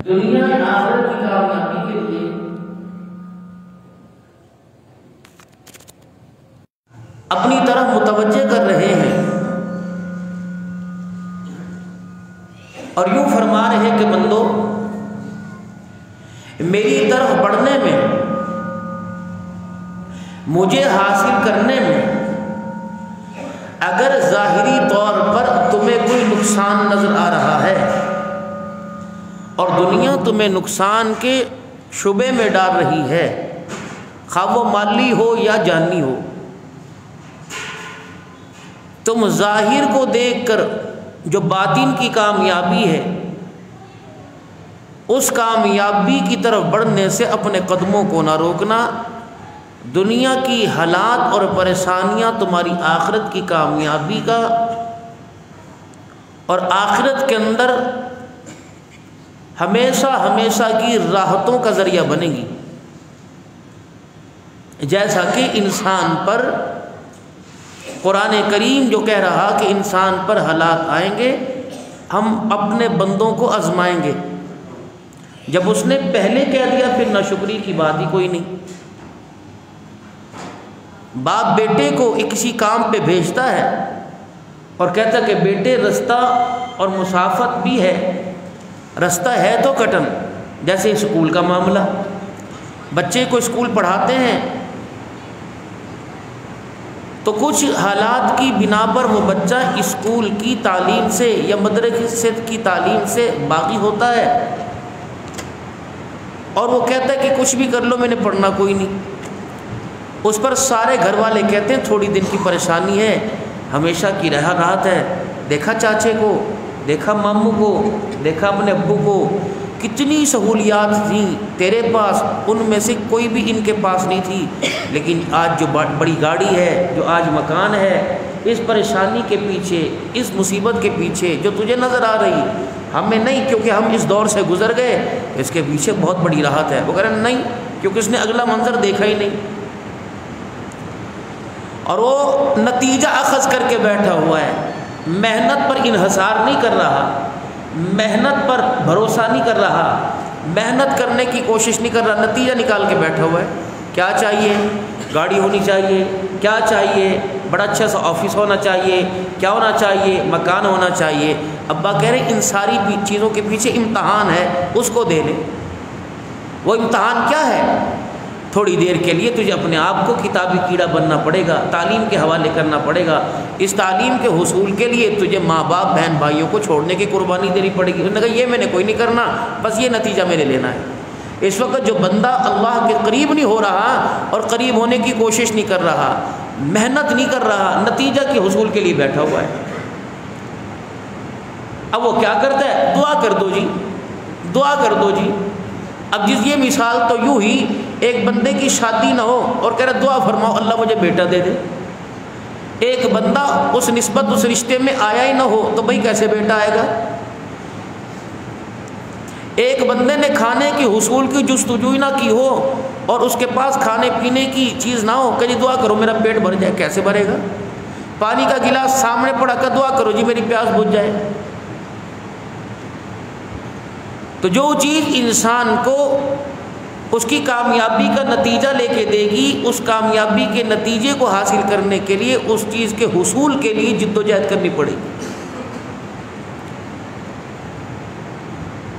دنیا آخرت کی کامیابی کے لیے اپنی طرف متوجہ کر رہے ہیں اور یوں فرما رہے کہ بندو میری طرف بڑھنے میں، مجھے حاصل کرنے میں اگر ظاہری طور پر تمہیں کوئی نقصان نظر آ رہا ہے اور دنیا تمہیں نقصان کے شبے میں ڈال رہی ہے، خواہ وہ مالی ہو یا جانی ہو، تم ظاہر کو دیکھ کر جو باطن کی کامیابی ہے اس کامیابی کی طرف بڑھنے سے اپنے قدموں کو نہ روکنا۔ دنیا کی حالات اور پریشانیاں تمہاری آخرت کی کامیابی کا اور آخرت کے اندر ہمیشہ ہمیشہ کی راحتوں کا ذریعہ بنے گی۔ جیسا کہ انسان پر قرآن کریم جو کہہ رہا کہ انسان پر حالات آئیں گے، ہم اپنے بندوں کو آزمائیں گے۔ جب اس نے پہلے کہہ دیا پھر ناشکری کی بات ہی کوئی نہیں۔ باپ بیٹے کو کسی کام پہ بھیجتا ہے اور کہتا کہ بیٹے رستہ اور مسافت بھی ہے، رستہ ہے تو کٹن، جیسے اسکول کا معاملہ، بچے کو اسکول پڑھاتے ہیں تو کچھ حالات کی بنا پر وہ بچہ اسکول کی تعلیم سے یا مدرسے کی تعلیم سے باغی ہوتا ہے اور وہ کہتا ہے کہ کچھ بھی کر لو میں نے پڑھنا کوئی نہیں۔ اس پر سارے گھر والے کہتے ہیں تھوڑی دن کی پریشانی ہے، ہمیشہ کی راحت ہے، دیکھا چاچے کو، دیکھا ماموں کو، دیکھا اپنے ابو کو، کتنی سہولیات تھیں تیرے پاس، ان میں سے کوئی بھی ان کے پاس نہیں تھی، لیکن آج جو بڑی گاڑی ہے، جو آج مکان ہے، اس پریشانی کے پیچھے، اس مصیبت کے پیچھے جو تجھے نظر آ رہی ہمیں نہیں، کیونکہ ہم اس دور سے گزر گئے، اس کے پیچھے بہت بڑی راحت ہے۔ وہ کہہ رہے نہیں، کیونکہ اس نے اگلا منظر دیکھا ہی نہیں اور وہ نتیجہ اخذ کر کے بیٹھا ہوا ہے، محنت پر انحصار نہیں کر رہا، محنت پر بھروسہ نہیں کر رہا، محنت کرنے کی کوشش نہیں کر رہا، نتیجہ نکال کے بیٹھا ہوا ہے۔ کیا چاہیے؟ گاڑی ہونی چاہیے، کیا چاہیے؟ بڑا اچھا سا آفس ہونا چاہیے، کیا ہونا چاہیے؟ مکان ہونا چاہیے۔ ابا کہہ رہے ان ساری چیزوں کے پیچھے امتحان ہے، اس کو دے لے۔ وہ امتحان کیا ہے؟ تھوڑی دیر کے لیے تجھے اپنے آپ کو کتابی کیڑا بننا پڑے گا، تعلیم کے حوالے کرنا پڑے گا، اس تعلیم کے حصول کے لیے تجھے ماں باپ بہن بھائیوں کو چھوڑنے کی قربانی دینی پڑے گی۔ انہوں نے کہا یہ میں نے کوئی نہیں کرنا، بس یہ نتیجہ میں نے لینا ہے۔ اس وقت جو بندہ اللہ کے قریب نہیں ہو رہا اور قریب ہونے کی کوشش نہیں کر رہا، محنت نہیں کر رہا، نتیجہ کے حصول کے لیے بیٹھا ہوا ہے، اب وہ کیا کرتا ہے؟ دعا کر دو جی، دعا کر دو جی۔ اب جس یہ مثال تو یوں ہی ایک بندے کی شادی نہ ہو اور کہہ رہا دعا فرماؤ اللہ مجھے بیٹا دے دے، ایک بندہ اس نسبت اس رشتے میں آیا ہی نہ ہو تو بھائی کیسے بیٹا آئے گا؟ ایک بندے نے کھانے کی حصول کی جستجو نہ کی ہو اور اس کے پاس کھانے پینے کی چیز نہ ہو کہ جی دعا کرو میرا پیٹ بھر جائے، کیسے بھرے گا؟ پانی کا گلاس سامنے پڑا کر دعا کرو جی میری پیاس بجھ جائے۔ تو جو چیز انسان کو اس کی کامیابی کا نتیجہ لے کے دے گی، اس کامیابی کے نتیجے کو حاصل کرنے کے لیے اس چیز کے حصول کے لیے جد و جہد کرنی پڑے گی۔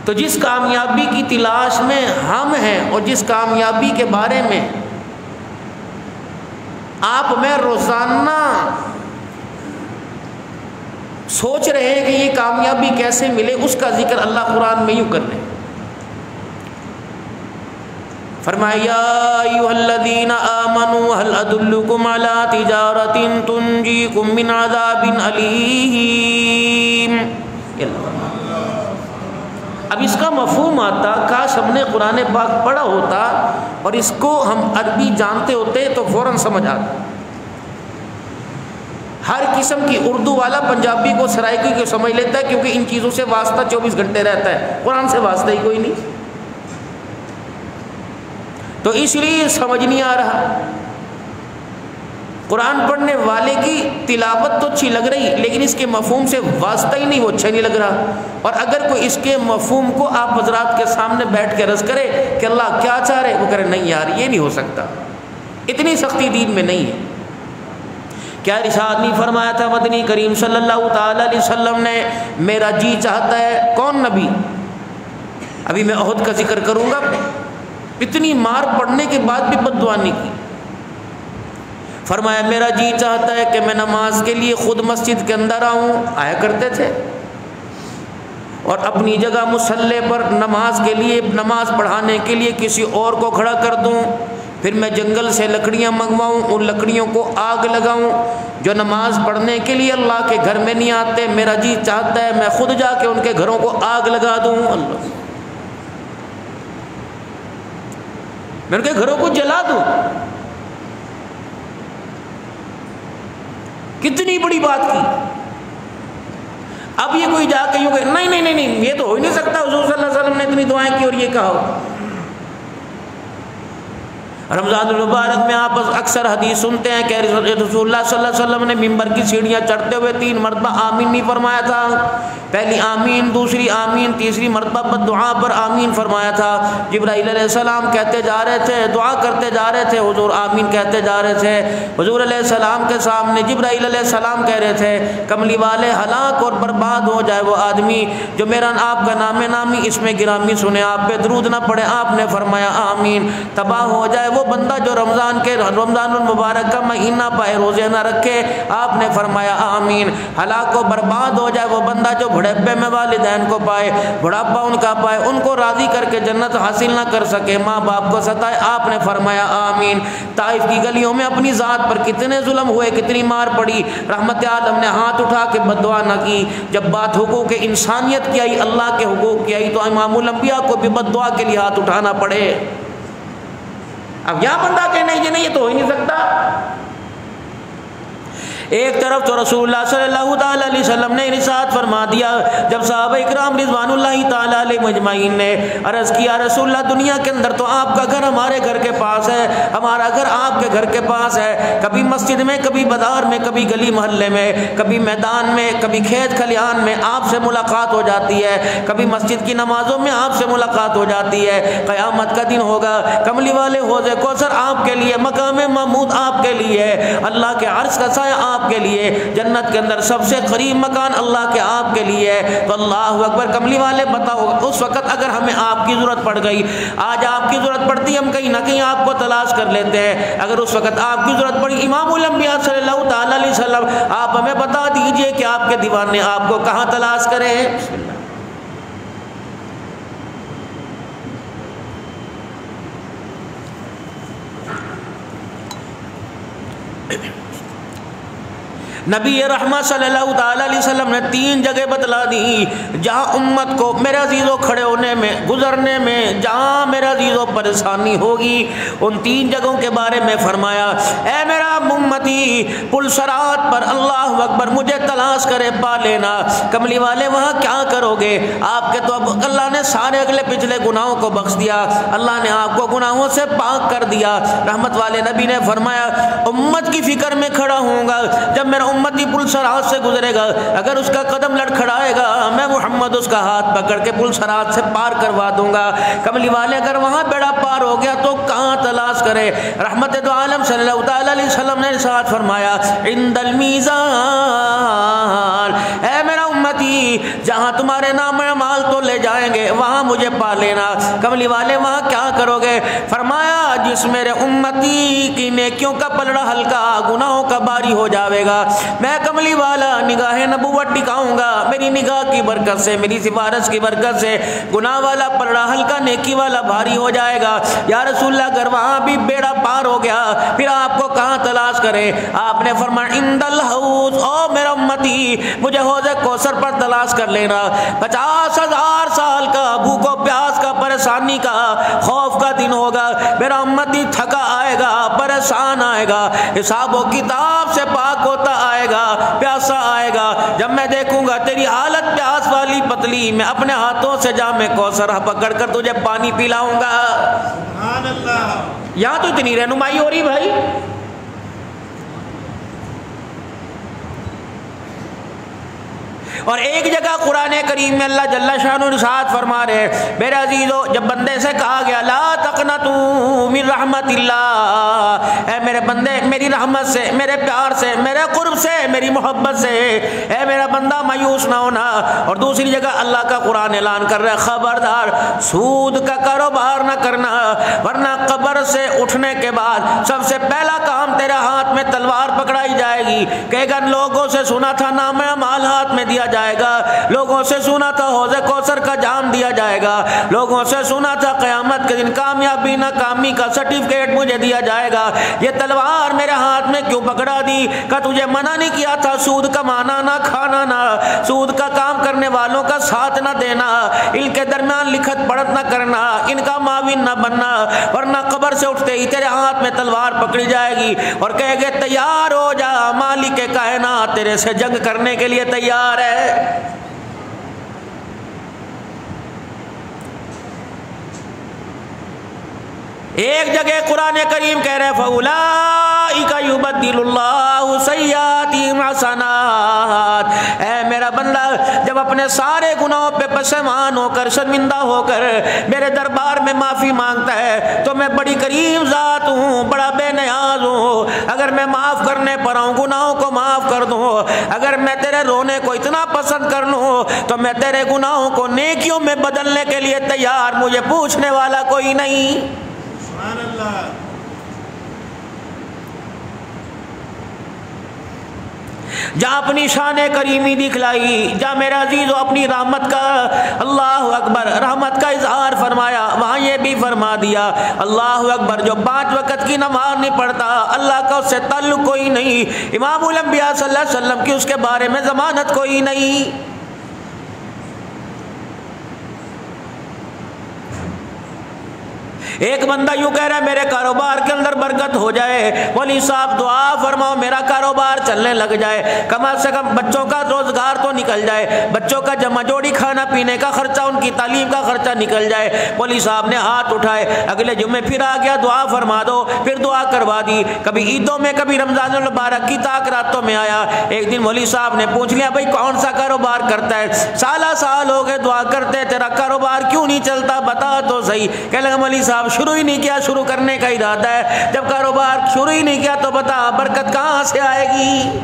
تو جس کامیابی کی تلاش میں ہم ہیں اور جس کامیابی کے بارے میں آپ میں روزانہ سوچ رہے ہیں کہ یہ کامیابی کیسے ملے، اس کا ذکر اللہ قرآن میں یوں کر رہے ہیں۔ فرمایا یا ایھا الذین آمنوا هل ادلکم علی تجارۃ تنجیکم من عذاب علیم۔ اب اس کا مفہوم آتا، کاش ہم نے قرآن پاک پڑھا ہوتا اور اس کو ہم عربی جانتے ہوتے تو فوراً سمجھ آتا۔ ہر قسم کی اردو والا پنجابی کو سرائکی کو سمجھ لیتا ہے کیونکہ ان چیزوں سے واسطہ 24 گھنٹے رہتا ہے، قرآن سے واسطہ ہی کوئی نہیں، تو اس لیے سمجھ نہیں آ رہا۔ قرآن پڑھنے والے کی تلاوت تو اچھی لگ رہی لیکن اس کے مفہوم سے واسطہ ہی نہیں، وہ اچھا نہیں لگ رہا۔ اور اگر کوئی اس کے مفہوم کو آپ حضرات کے سامنے بیٹھ کے عرض کرے کہ اللہ کیا چاہ رہے، وہ کرے نہیں یار یہ نہیں ہو سکتا، اتنی سختی دین میں نہیں ہے۔ کیا ارشاد نہیں فرمایا تھا مدنی کریم صلی اللہ تعالی علیہ وسلم نے، میرا جی چاہتا ہے، کون نبی؟ ابھی میں احد کا ذکر کروں گا، اتنی مار پڑنے کے بعد بھی بد دعا نہیں کی۔ فرمایا میرا جی چاہتا ہے کہ میں نماز کے لیے خود مسجد کے اندر آؤں، آیا کرتے تھے، اور اپنی جگہ مصلی پر نماز کے لیے، نماز پڑھانے کے لیے کسی اور کو کھڑا کر دوں، پھر میں جنگل سے لکڑیاں منگواؤں، ان لکڑیوں کو آگ لگاؤں، جو نماز پڑھنے کے لیے اللہ کے گھر میں نہیں آتے، میرا جی چاہتا ہے میں خود جا کے ان کے گھروں کو آگ لگا دوں، اللہ میں ان کے گھروں کو جلا دوں۔ کتنی بڑی بات کی۔ اب یہ کوئی جا کے یوں کہ نہیں نہیں نہیں نہیں یہ تو ہو ہی نہیں سکتا، حضور صلی اللہ علیہ وسلم نے اتنی دعائیں کی اور یہ کہا ہو۔ رمضان المبارک میں آپ اکثر حدیث سنتے ہیں کہ رسول اللہ صلی اللہ علیہ وسلم نے ممبر کی سیڑھیاں چڑھتے ہوئے 3 مرتبہ آمین نہیں فرمایا تھا، پہلی آمین، دوسری آمین، تیسری مرتبہ بد دعا پر آمین فرمایا تھا۔ جبرائیل علیہ السلام کہتے جا رہے تھے، دعا کرتے جا رہے تھے، حضور آمین کہتے جا رہے تھے۔ حضور علیہ السلام کے سامنے جبرائیل علیہ السلام کہہ رہے تھے کملی والے ہلاک اور برباد ہو جائے وہ آدمی جو میرا آپ کا نام نامی اس میں گرامی سنے، آپ پہ درود نہ پڑے، آپ نے فرمایا آمین۔ تباہ ہو جائے وہ بندہ جو رمضان المبارک کا مہینہ پائے، روزے نہ رکھے، آپ نے فرمایا آمین۔ ہلاک و برباد ہو جائے وہ بندہ جو بڑھاپے میں والدین کو پائے، بڑھاپا ان کا پائے، ان کو راضی کر کے جنت حاصل نہ کر سکے، ماں باپ کو ستائے، آپ نے فرمایا آمین۔ طائف کی گلیوں میں اپنی ذات پر کتنے ظلم ہوئے، کتنی مار پڑی، رحمت عالم نے ہاتھ اٹھا کے بد دعا نہ کی۔ جب بات حقوق انسانیت کی آئی، اللہ کے حقوق کی آئی، تو امام الانبیاء کو بھی بد دعا کے لیے ہاتھ اٹھانا پڑے۔ اب یہاں بندہ کہ نہیں یہ تو ہو ہی نہیں سکتا۔ ایک طرف تو رسول اللہ صلی اللہ تعالی علیہ وسلم نے ارشاد فرما دیا، جب صحابہ اکرام رضوان اللہ تعالی علیہ مجمعین نے عرض کیا رسول اللہ دنیا کے اندر تو آپ کا گھر ہمارے گھر کے پاس ہے، ہمارا گھر آپ کے گھر کے پاس ہے، کبھی مسجد میں، کبھی بازار میں، کبھی گلی محلے میں، کبھی میدان میں، کبھی کھیت کھلیان میں آپ سے ملاقات ہو جاتی ہے، کبھی مسجد کی نمازوں میں آپ سے ملاقات ہو جاتی ہے۔ قیامت کا دن ہوگا، کملی والے حوض کوثر آپ کے لیے، مقام محمود آپ کے لیے، اللہ کے عرش کا سایہ آپ کے لیے، جنت کے اندر سب سے قریب مکان اللہ کے آپ کے لیے۔ تو اللہ اکبر، کملی والے بتاؤ اس وقت اگر ہمیں آپ کی ضرورت پڑ گئی، آج آپ کی ضرورت پڑتی، ہم کہیں نہ کہیں آپ کو تلاش کر لیتے ہیں، اگر اس وقت آپ کی ضرورت پڑی، امام الانبیاء صلی اللہ تعالی علیہ وسلم آپ ہمیں بتا دیجئے کہ آپ کے دیوانے آپ کو کہاں تلاش کریں۔ بسم اللہ۔ نبی رحمت صلی اللہ تعالی علیہ وسلم نے 3 جگہ بتلا دی جہاں امت کو میرے عزیزوں کھڑے ہونے میں، گزرنے میں، جہاں میرے عزیزوں پریشانی ہوگی، ان 3 جگہوں کے بارے میں فرمایا اے میرا امتی پل صراط پر اللہ اکبر مجھے تلاش کرے پا لینا۔ کملی والے وہاں کیا کرو گے؟ آپ کے تو اب اللہ نے سارے اگلے پچھلے گناہوں کو بخش دیا، اللہ نے آپ کو گناہوں سے پاک کر دیا۔ رحمت والے نبی نے فرمایا امت کی فکر میں کھڑا ہوں گا، جب میرا امتی پل صراط سے گزرے گا، اگر اس کا قدم لڑکھڑائے گا میں محمد اس کا ہاتھ پکڑ کے پل صراط سے پار کروا دوں گا۔ کملی والے اگر وہاں بیڑا پار ہو گیا تو کہاں تلاش کرے؟ رحمت دو عالم صلی اللہ تعالی علیہ وسلم نے ارشاد فرمایا عند المیزان، اے میرا امتی جہاں تمہارے نام اعمال تو لے جائیں گے وہاں مجھے پا لینا۔ کملی والے وہاں کیا کرو گے؟ فرمایا جس میرے امتی کی نیکیوں کا پلڑا ہلکا، گناہوں کا باری ہو جاوے گا، میں کملی والا نگاہ نبوت ٹکاؤں گا، میری نگاہ کی برکت سے، میری سفارش کی برکت سے گناہ والا پلڑا ہلکا، نیکی والا بھاری ہو جائے گا۔ یا رسول اللہ اگر وہاں بھی بیڑا پار ہو گیا پھر آپ کو کہاں تلاش کرے؟ آپ نے فرمایا عند الحوض، او میرا امتی مجھے حوض کوثر پر تلاش کر لینا۔ 50,000 سال کا بھوک و پیاس کا، پریشانی کا، خوف کا دن ہوگا، میرا امتی تھکا آئے گا، پریشان آئے گا، حساب و کتاب سے پاک ہوتا آئے گا، پیاسا آئے گا۔ جب میں دیکھوں گا تیری حالت پیاس والی پتلی، میں اپنے ہاتھوں سے جام کوثر پکڑ کر تجھے پانی پلاؤں گا۔ سبحان اللہ، یہاں تو اتنی رہنمائی ہو رہی بھائی، اور ایک جگہ قرآن کریم میں اللہ جل شانہ ارشاد فرما رہے میرے عزیزو، جب بندے سے کہا گیا لا تقنطوا من رحمت اللہ، اے میرے بندے میری رحمت سے، میرے پیار سے، میرے قرب سے، میری محبت سے اے میرا بندہ مایوس نہ ہونا۔ اور دوسری جگہ اللہ کا قرآن اعلان کر رہا ہے خبردار سود کا کاروبار نہ کرنا، ورنہ قبر سے اٹھنے کے بعد سب سے پہلا کام تیرے ہاتھ میں تلوار پکڑائی جائے گی، کہے گا لوگوں سے سنا تھا نام اعمال ہاتھ میں دیا جائے گا، لوگوں سے سنا تھا حوض کوثر کا جام دیا جائے گا، لوگوں سے سنا تھا قیامت کے دن کامیابی ناکامی کا سرٹیفکیٹ مجھے دیا جائے گا، یہ تلوار میرے ہاتھ میں کیوں پکڑا دی؟ کہ تجھے منع نہیں کیا تھا سود کمانا نہ کھانا نہ سود کا کام کرنے والوں کا ساتھ نہ دینا، ان کے درمیان لکھت پڑھت نہ کرنا، ان کا معاون نہ بننا، ورنہ قبر سے اٹھتے ہی تیرے ہاتھ میں تلوار پکڑی جائے گی اور کہے گے تیار ہو جا، مالک کائنات تیرے سے جنگ کرنے کے لیے تیار ہے۔ ایک جگہ قرآن کریم کہہ رہے فَأُولَٰئِكَ يُبَدِّلُ اللَّهُ سَيِّئَاتِهِمْ حَسَنَاتٍ، اے میرا بندہ جب اپنے سارے گناہوں پہ پشیمان ہو کر شرمندہ ہو کر میرے دربار میں معافی مانگتا ہے تو میں بڑی کریم ذات ہوں، بڑا بے نیاز ہوں، اگر میں معاف کرنے پر آؤں گناہوں کو معاف کر دوں، اگر میں تیرے رونے کو اتنا پسند کر لوں تو میں تیرے گناہوں کو نیکیوں میں بدلنے کے لیے تیار، مجھے پوچھنے والا کوئی نہیں۔ سبحان اللہ۔ جہاں اپنی شان کریمی دکھلائی، جہاں میرا عزیز اپنی رحمت کا اللہ اکبر رحمت کا اظہار فرمایا، وہاں یہ بھی فرما دیا اللہ اکبر جو 5 وقت کی نماز نہیں پڑھتا اللہ کا اس سے تعلق کوئی نہیں، امام الانبیاء صلی اللہ علیہ وسلم کی اس کے بارے میں ضمانت کوئی نہیں۔ ایک بندہ یوں کہہ رہا ہے میرے کاروبار کے اندر برکت ہو جائے، مولوی صاحب دعا فرماؤ میرا کاروبار چلنے لگ جائے، کم سے کم بچوں کا روزگار تو نکل جائے، بچوں کا جمع جوڑی کھانا پینے کا خرچہ، ان کی تعلیم کا خرچہ نکل جائے۔ مولوی صاحب نے ہاتھ اٹھائے، اگلے جمعے پھر آ گیا دعا فرما دو، پھر دعا کروا دی، کبھی عیدوں میں کبھی رمضان المبارک کی تاکراتوں میں آیا۔ ایک دن مولوی صاحب نے پوچھ لیا بھائی کون سا کاروبار کرتا ہے؟ سال ہو گئے دعا کرتے تیرا کاروبار کیوں نہیں چلتا بتا تو صحیح۔ کہنے لگا مولوی صاحب شروع ہی نہیں کیا، شروع کرنے کا ارادہ ہے، جب کاروبار شروع ہی نہیں کیا تو بتا برکت کہاں سے آئے گی؟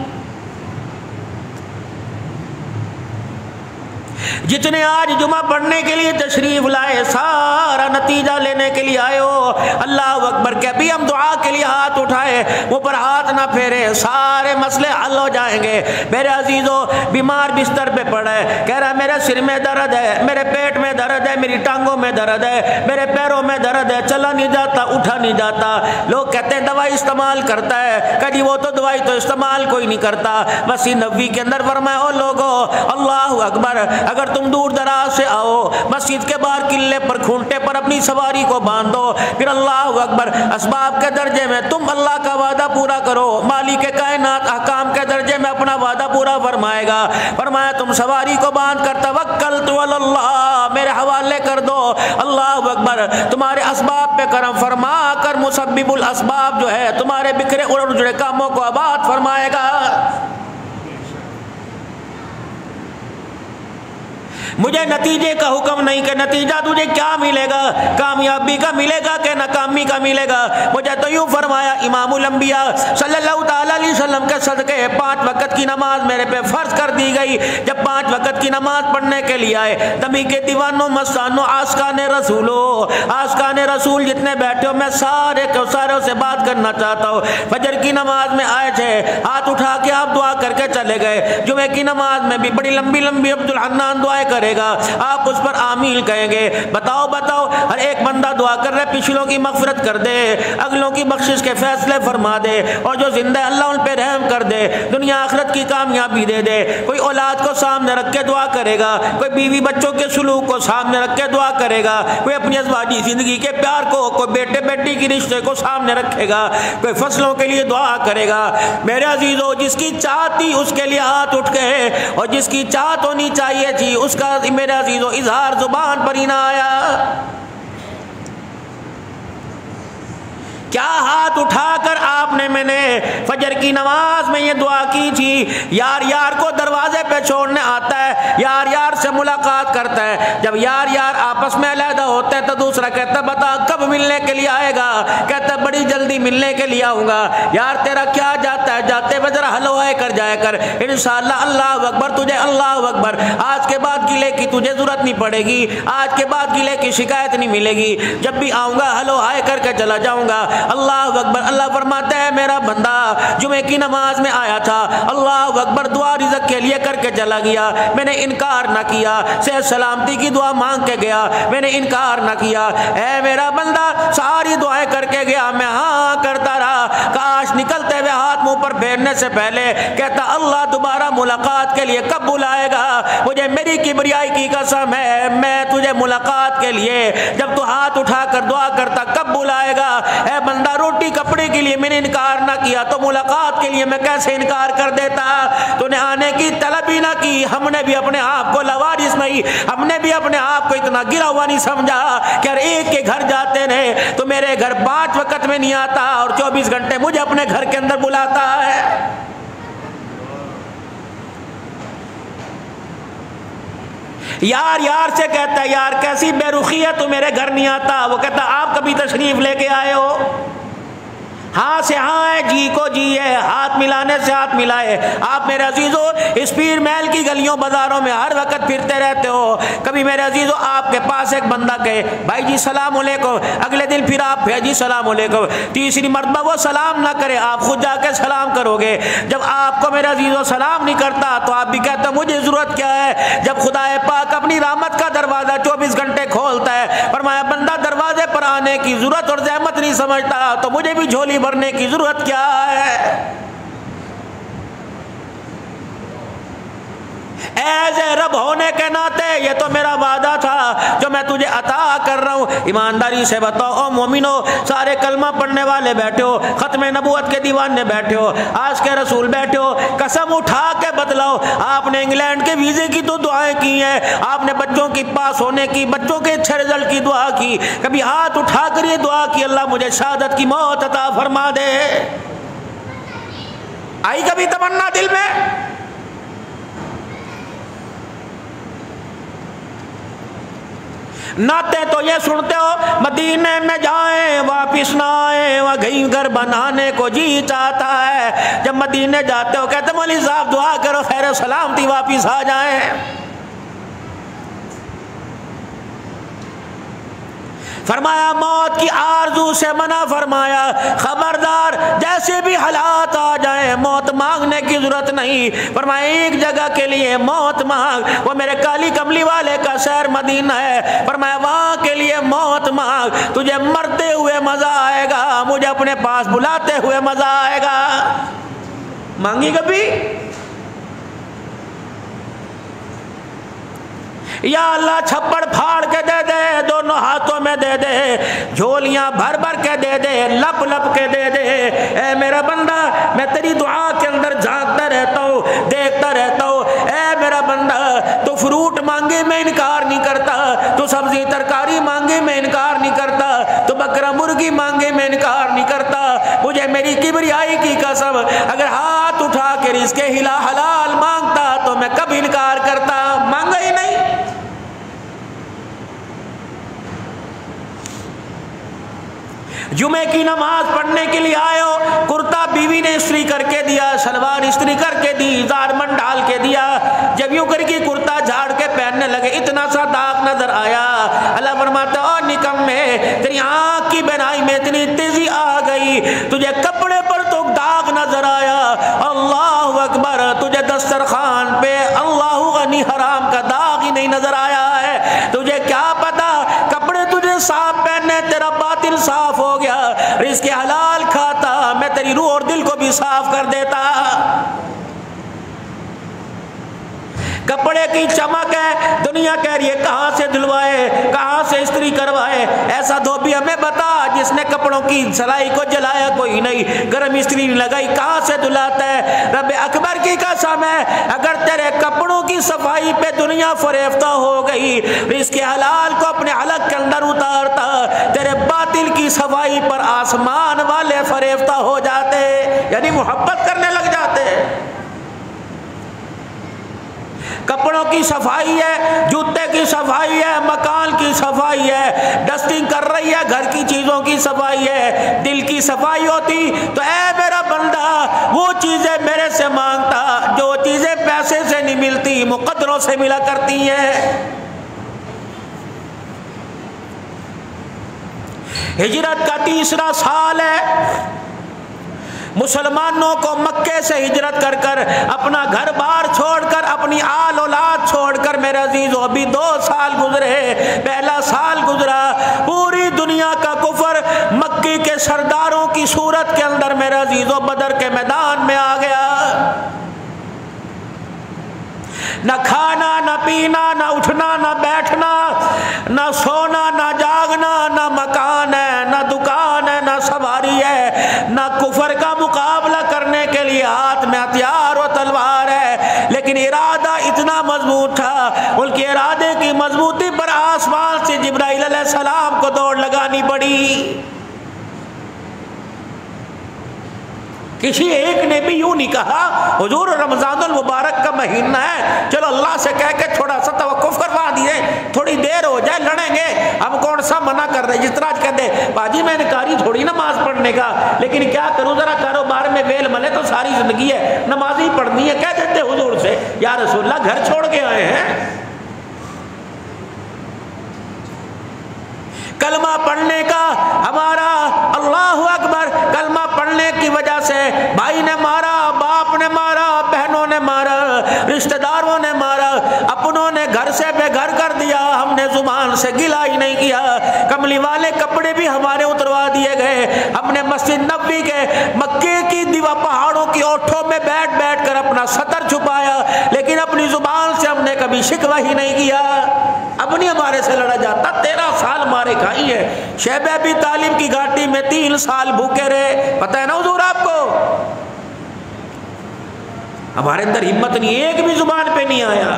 جتنے آج جمعہ پڑھنے کے لیے تشریف لائے سارا نتیجہ لینے کے لیے آئے ہو، اللہ اکبر کہ ابھی ہم دعا کے لیے ہاتھ اٹھائے وہ پر ہاتھ نہ پھیرے، سارے مسئلے حل ہو جائیں گے۔ میرے عزیزو بیمار بستر پہ پڑا ہے، کہہ رہا ہے میرے سر میں درد ہے، میرے پیٹ میں درد ہے، میری ٹانگوں میں درد ہے، میرے پیروں میں درد ہے، چلا نہیں جاتا اٹھا نہیں جاتا۔ لوگ کہتے ہیں دوائی استعمال کرتا ہے، کہا جی وہ تو دوائی تو استعمال کوئی نہیں کرتا۔ مسیح نبوی کے اندر فرمایا او لوگو اللہ اکبر اگر تم دور دراز سے آؤ مسجد کے باہر قلعے پر کھونٹے پر اپنی سواری کو باندھو، پھر اللہ اکبر اسباب کے درجے میں تم اللہ کا وعدہ پورا کرو، مالک کائنات احکام کے درجے میں اپنا وعدہ پورا فرمائے گا۔ فرمایا تم سواری کو باندھ کر توکلت علی اللہ میرے حوالے کر دو، اللہ اکبر تمہارے اسباب پہ کرم فرما کر مسبب الاسباب جو ہے تمہارے بکھرے اڑ اجڑے کاموں کو آباد فرمائے گا۔ مجھے نتیجے کا حکم نہیں کہ نتیجہ تجھے کیا ملے گا، کامیابی کا ملے گا کہ ناکامی کا ملے گا، مجھے تو یوں فرمایا امام الانبیاء صلی اللہ تعالیٰ علیہ وسلم کے صدقے 5 وقت کی نماز میرے پہ فرض کر دی گئی۔ جب 5 وقت کی نماز پڑھنے کے لیے آئے تبھی کے دیوانوں مستانوں آسکان رسول جتنے بیٹھے ہو میں ساروں سے بات کرنا چاہتا ہوں۔ فجر کی نماز میں آئے تھے، ہاتھ اٹھا کے آپ دعا کر کے چلے گئے، جمعے کی نماز میں بھی بڑی لمبی عبد الحنان دعائیں کرے گا، آپ اس پر آمین کہیں گے۔ بتاؤ ہر ایک بندہ دعا کر رہے پچھلوں کی مغفرت کر دے، اگلوں کی بخشش کے فیصلے فرما دے، اور جو زندہ ہے اللہ ان پہ رحم کر دے، دنیا آخرت کی کامیابی دے دے۔ کوئی اولاد کو سامنے رکھ کے دعا کرے گا، کوئی بیوی بچوں کے سلوک کو سامنے رکھ کے دعا کرے گا، کوئی اپنی ازواجی زندگی کے پیار کو، کوئی بیٹے بیٹی کی رشتے کو سامنے رکھے گا، کوئی فصلوں کے لیے دعا کرے گا۔ میرے عزیزو جس کی چاہت تھی اس کے لیے ہاتھ اٹھ گئے، اور جس کی چاہت ہونی چاہیے تھی اس کا میرے عزیزو اظہار زبان پر ہی نہ آیا۔ کیا ہاتھ اٹھا کر آپ نے میں نے فجر کی نماز میں یہ دعا کی تھی، یار یار کو دروازے پہ چھوڑنے آتا ہے، یار یار سے ملاقات کرتا ہے، جب یار یار آپس میں علیحدہ ہوتے ہیں تو دوسرا کہتا ہے بتا کب ملنے کے لیے آئے گا، کہتا ہے بڑی جلدی ملنے کے لیے آؤں گا، یار تیرا کیا جاتا ہے، جاتے ہوئے ذرا ہلو آئے کر جایا کر، انشاءاللہ اللہ اکبر تجھے اللہ اکبر، آج کے بعد گلے کی تجھے ضرورت نہیں پڑے گی، آج کے بعد گلے کی شکایت نہیں ملے گی، جب بھی آؤں گا ہلو ہائے کر کے چلا جاؤں گا، اللہ اکبر۔ اللہ فرماتا ہے میرا بندہ جمعے کی نماز میں آیا تھا، اللہ اکبر دعا رزق کے لیے کر کے چلا گیا، میں نے انکار نہ کیا، صحت سلامتی کی دعا مانگ کے گیا، میں نے انکار نہ کیا، اے میرا بندہ ساری دعائیں کر کے گیا، میں ہاں کرتا رہا، کاش نکلتے ہوئے ہاتھ منہ پر پھیرنے سے پہلے کہتا اللہ دوبارہ ملاقات کے لیے کب بلائے گا، مجھے میری کبریائی کی قسم ہے میں تجھے ملاقات کے لیے جب تو ہاتھ اٹھا کر دعا کرتا کب بلائے گا، اے بندہ روٹی کپڑے کے لیے میں نے انکار نہ کیا تو ملاقات کے لیے میں کیسے انکار کر دیتا، تو نے آنے کی طلب ہی نہ کی، ہم نے بھی اپنے آپ کو لوارث نہیں، ہم نے بھی اپنے آپ کو اتنا گرا ہوا نہیں سمجھا کہ ہر ایک کے گھر جاتے رہے تو میرے گھر 5 وقت میں نہیں آتا اور 24 گھنٹے مجھے اپنے گھر کے اندر بلاتا ہے۔ یار یار سے کہتا ہے یار کیسی بے رخی ہے تو میرے گھر نہیں آتا، وہ کہتا آپ کبھی تشریف لے کے آئے ہو، ہاں سے ہاں ہے، جی کو جی ہے، ہاتھ ملانے سے ہاتھ ملائے، آپ میرے عزیزو اس پیر محل کی گلیوں بازاروں میں ہر وقت پھرتے رہتے ہو، کبھی میرے عزیزو آپ کے پاس ایک بندہ کہے بھائی جی سلام علیکم، اگلے دن پھر آپ جی سلام علیکم، تیسری مرتبہ وہ سلام نہ کرے آپ خود جا کے سلام کرو گے، جب آپ کو میرے عزیزو سلام نہیں کرتا تو آپ بھی کہتے مجھے ضرورت کیا ہے، جب خدا پاک اپنی رحمت کا دروازہ 24 گھنٹے کھولتا ہے، فرمایا بندہ دروازے پر آنے کی ضرورت اور زحمت نہیں سمجھتا تو مجھے بھی جھولی بھرنے کی ضرورت کیا ہے، ایسے رب ہونے کے ناطے یہ تو میرا وعدہ تھا جو میں تجھے عطا کر رہا ہوں، ایمانداری سے بتاؤ او مومنو، سارے کلمہ پڑھنے والے بیٹھے ہو، ختم نبوت کے دیوانے بیٹھے ہو، آج کے رسول بیٹھے ہو، قسم اٹھا کے بتلاؤ آپ نے انگلینڈ کے ویزے کی تو دعائیں کی ہیں، آپ نے بچوں کی پاس ہونے کی، بچوں کے اچھے رزلٹ کی دعا کی، کبھی ہاتھ اٹھا کر یہ دعا کی اللہ مجھے شہادت کی موت عطا فرما دے، آئی کبھی تمنا دل میں؟ ناتے تو یہ سنتے ہو مدینے میں جائیں واپس نہ آئیں، وہ گھیں گھر بنانے کو جی چاہتا ہے، جب مدینے جاتے ہو کہتے مولوی صاحب دعا کرو خیر و سلامتی واپس آ جائیں، فرمایا موت کی آرزو سے منع فرمایا، خبردار جیسے بھی حالات آ جائیں موت مانگنے کی ضرورت نہیں، فرمایا ایک جگہ کے لیے موت مانگ، وہ میرے کالی کملی والے کا شہر مدینہ ہے، فرمایا وہاں کے لیے موت مانگ، تجھے مرتے ہوئے مزہ آئے گا، مجھے اپنے پاس بلاتے ہوئے مزہ آئے گا، مانگی کبھی؟ یا اللہ چھپڑ پھاڑ کے دے دے، دونوں ہاتھوں میں دے دے، جھولیاں بھر بھر کے دے دے، لپ لپ کے دے دے، اے میرا بندہ میں تیری دعا کے اندر جھانکتا رہتا ہوں، دیکھتا رہتا ہوں، اے میرا بندہ تو فروٹ مانگے میں انکار نہیں کرتا، تو سبزی ترکاری مانگے میں انکار نہیں کرتا، تو بکرا مرغی مانگے میں انکار نہیں کرتا، مجھے میری کبریائی کی قسم اگر ہاتھ اٹھا کے رزق حلال مانگتا تو میں کب انکار کرتا، مانگا ہی نہیں۔ جمعے کی نماز پڑھنے کے لیے آئے ہو، کرتا بیوی نے استری کر کے دیا، شلوار استری کر کے دی، زارمن ڈال کے دیا، جب یوں کر کے کرتا جھاڑ کے پہننے لگے اتنا سا داغ نظر آیا، اللہ فرماتا ہے اور نکم میں تیری آنکھ کی بینائی میں اتنی تیزی آ گئی، تجھے کپڑے پر تو داغ نظر آیا، اللہ اکبر، تجھے دسترخوان پہ اللہ غنی حرام کا داغ ہی نہیں نظر آیا ہے، تجھے کیا پتا کپڑے تجھے صاف پہننے تیرا باطن صاف ہو گیا، رزق حلال کھاتا میں تیری روح اور دل کو بھی صاف کر دیتا، کپڑے کی چمک ہے، دنیا کہہ رہی ہے کہاں سے دھلوائے، کہاں سے استری کروائے، ایسا دھوبی ہمیں بتا جس نے کپڑوں کی سلائی کو جلایا کوئی نہیں، گرم استری نہیں لگائی، کہاں سے دھلاتا ہے، رب اکبر کی قسم ہے اگر تیرے کپڑوں کی صفائی پہ دنیا فریفتہ ہو گئی، رزق حلال کو اپنے حلق کے اندر اتارتا، تیرے بات دل کی صفائی پر آسمان والے فریفتہ ہو جاتے، یعنی محبت کرنے لگ جاتے۔ کپڑوں کی صفائی ہے، جوتے کی صفائی ہے، مکان کی صفائی ہے، ڈسٹنگ کر رہی ہے، گھر کی چیزوں کی صفائی ہے، دل کی صفائی ہوتی تو اے میرا بندہ وہ چیزیں میرے سے مانگتا جو چیزیں پیسے سے نہیں ملتی، مقدروں سے ملا کرتی ہیں۔ ہجرت کا تیسرا سال ہے، مسلمانوں کو مکے سے ہجرت کر کر اپنا گھر بار چھوڑ کر اپنی آل اولاد چھوڑ کر میرے عزیزو ابھی 2 سال گزرے۔ پہلا سال گزرا، پوری دنیا کا کفر مکی کے سرداروں کی صورت کے اندر میرے عزیزو بدر کے میدان میں آ گیا۔ نہ کھانا نہ پینا، نہ اٹھنا نہ بیٹھنا، نہ سونا نہ جاگنا، نہ مکان ہے نہ دکان ہے نہ سواری ہے، نہ کفر کا مقابلہ کرنے کے لیے ہاتھ میں ہتھیار و تلوار ہے، لیکن ارادہ اتنا مضبوط تھا، ان کے ارادے کی مضبوطی پر آسمان سے جبرائیل علیہ السلام کو دوڑ لگانی پڑی۔ کسی ایک نے بھی یوں نہیں کہا حضور رمضان المبارک کا مہینہ ہے، چلو اللہ سے کہہ کے تھوڑا سا توقف کروا دیے، تھوڑی دیر ہو جائے، لڑیں گے، ہم کون سا منع کر رہے۔ جس طرح کہہ دے باجی میں نے کاری تھوڑی نماز پڑھنے کا، لیکن کیا کروں ذرا کاروبار میں ویل ملے تو ساری زندگی ہے نماز ہی پڑھنی ہے۔ کہہ دیتے حضور سے یا رسول اللہ گھر چھوڑ کے آئے ہیں، کلمہ پڑھنے کا ہمارا اللہ اکبر، کلمہ پڑھنے کی وجہ سے بھائی نے مارا، باپ نے مارا، بہنوں نے مارا، رشتہ داروں نے مارا، اپنوں نے گھر سے بے گھر کر دیا، ہم نے زبان سے گلا ہی نہیں کیا، کملی والے کپڑے بھی ہمارے اتروا دیے گئے، ہم نے مسجد نبوی کے مکے کی دیوار پہاڑوں کی اوٹھوں میں بیٹھ بیٹھ کر اپنا سطر چھپایا، لیکن اپنی زبان سے ہم نے کبھی شکوہ ہی نہیں کیا۔ اب نہیں ہمارے سے لڑا جاتا، 13 سال مارے کھائی ہے، شیبہ ابی طالب کی گھاٹی میں 3 سال بھوکے رہے، پتہ ہے نا حضور آپ کو؟ ہمارے اندر ہمت نہیں، ایک بھی زبان پہ نہیں آیا۔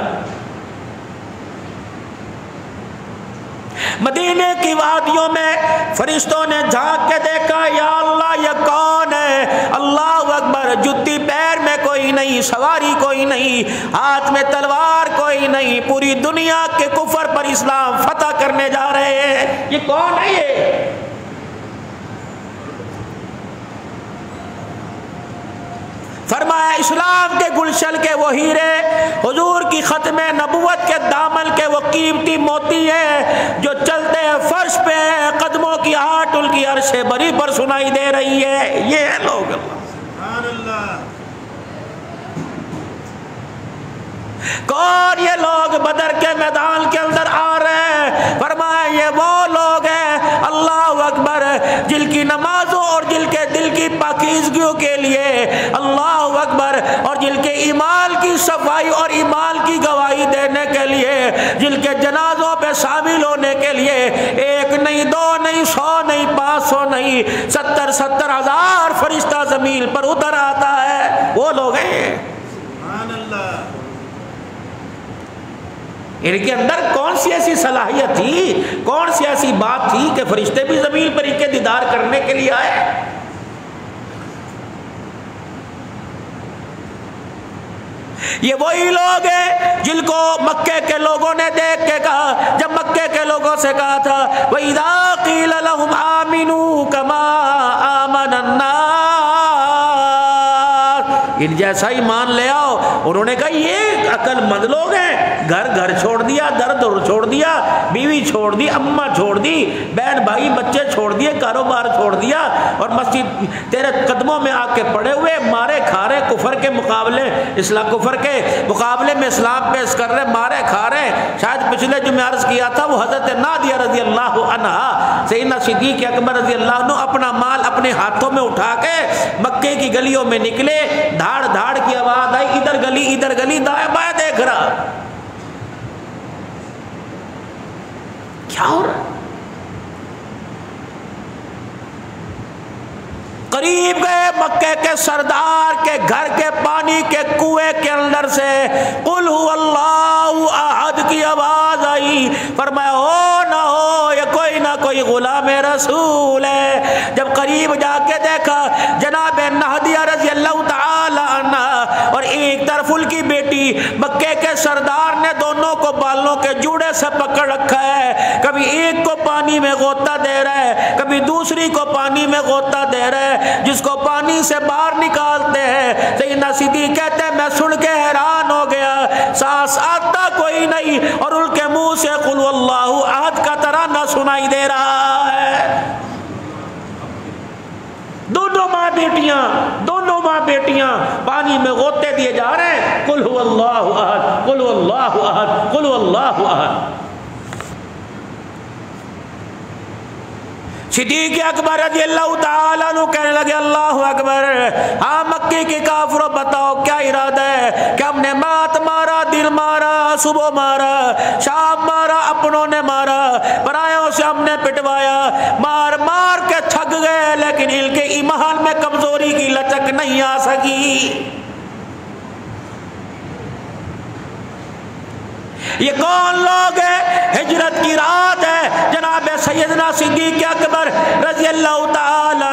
مدینے کی وادیوں میں فرشتوں نے جھانک کے دیکھا، یا اللہ یہ کون ہے؟ اللہ اکبر، جوتی پیر میں کوئی نہیں، سواری کوئی نہیں، ہاتھ میں تلوار کوئی نہیں، پوری دنیا کے کفر پر اسلام فتح کرنے جا رہے ہیں، یہ کون ہے؟ یہ فرمایا اسلام کے گلشن کے وہ ہیرے، حضور کی ختم نبوت کے دامن کے وہ قیمتی موتی ہے جو چلتے فرش پہ قدموں کی آہٹ ان کی عرش بری پر سنائی دے رہی ہے۔ یہ ہے لوگ، سبحان اللہ، کون یہ لوگ بدر کے میدان کے اندر آ رہے ہیں؟ فرمایا یہ وہ لوگ ہیں اللہ اکبر جن کی نمازوں اور جن کے دل کی پاکیزگیوں کے لیے اللہ اکبر، اور جن کے ایمان کی صفائی اور ایمان کی گواہی دینے کے لیے، جن کے جنازوں پہ شامل ہونے کے لیے 1 نہیں 2 نہیں 100 نہیں 500 نہیں 70 ہزار فرشتہ زمین پر اتر آتا ہے، وہ لوگ ہیں۔ سبحان اللہ، ان کے اندر کون سی ایسی صلاحیت تھی، کون سی ایسی بات تھی کہ فرشتے بھی زمین پر ان کے دیدار کرنے کے لیے آئے؟ یہ وہی لوگ ہیں جن کو مکے کے لوگوں نے دیکھ کے کہا، جب مکے کے لوگوں سے کہا تھا وَإِذَا قِيلَ لَهُمْ آمِنُوا كَمَا آمَنَ النَّاسُ، ان جیسا ایمان لے آؤ۔ انہوں نے کہا یہ عقل مند لوگ ہیں، گھر گھر چھوڑ دیا، در در چھوڑ دیا، بیوی چھوڑ دی، اماں چھوڑ دی، بہن بھائی بچے چھوڑ دیے، کاروبار چھوڑ دیا، اور مسجد تیرے قدموں میں آ کے پڑے ہوئے، مارے کھا رہے، کفر کے مقابلے اسلام، کفر کے مقابلے میں اسلام پیش کر رہے، مارے کھا رہے۔ شاید پچھلے جو میں عرض کیا تھا وہ حضرت نادیہ رضی اللہ عنہا، سیدنا صدیق اکبر رضی اللہ عنہ اپنا مال اپنے ہاتھوں میں اٹھا کے مکے کی گلیوں میں نکلے، دھاڑ دھاڑ کی آواز آئی، ادھر گلی دائیں بائیں دیکھ رہا، کیا ہو رہا؟ قریب گئے مکے کے سردار کے گھر کے پانی کے کنویں کے اندر سے قل هو اللہ احد کی آواز آئی، فرمایا ہو نہ ہو یہ کوئی نہ کوئی غلام رسول ہے۔ جب قریب جا کے دیکھا جناب نہدیہ رضی اللہ تعالی عنہ اور ایک طرف ان کی بیٹی، مکے کے سردار نے دونوں کو بالوں کے جوڑے سے پکڑ رکھا ہے، کبھی ایک کو پانی میں غوطہ دے رہا ہے، کبھی دوسری کو پانی میں غوطہ دے رہا ہے، جس کو پانی سے باہر نکالتے ہیں۔ سیدنا صدیق کہتے ہیں میں سن کے حیران ہو گیا، سانس آتا کوئی نہیں اور ان کے منہ سے قل واللہ احد کا ترانہ سنائی دے رہا ہے۔ دونوں ماں بیٹیاں پانی میں غوطے دیے جا رہے ہیں، قل هو اللہ احد، قل هو اللہ احد، قل هو اللہ احد۔ صدیق اکبر رضی اللہ تعالیٰ عنہ کہنے لگے اللہ اکبر، ہاں مکے کے کافروں بتاؤ کیا ارادہ ہے کہ ہم نے مات مارا، دل مارا، صبح مارا، شام مارا، اپنوں نے مارا، پرایوں سے ہم نے پٹوایا، مار مار کے تھک گئے، لیکن ان کے ایمان میں کمزوری کی لچک نہیں آ سکی۔ یہ کون لوگ ہیں؟ ہجرت کی رات ہے، جناب سیدنا صدیق اکبر رضی اللہ تعالی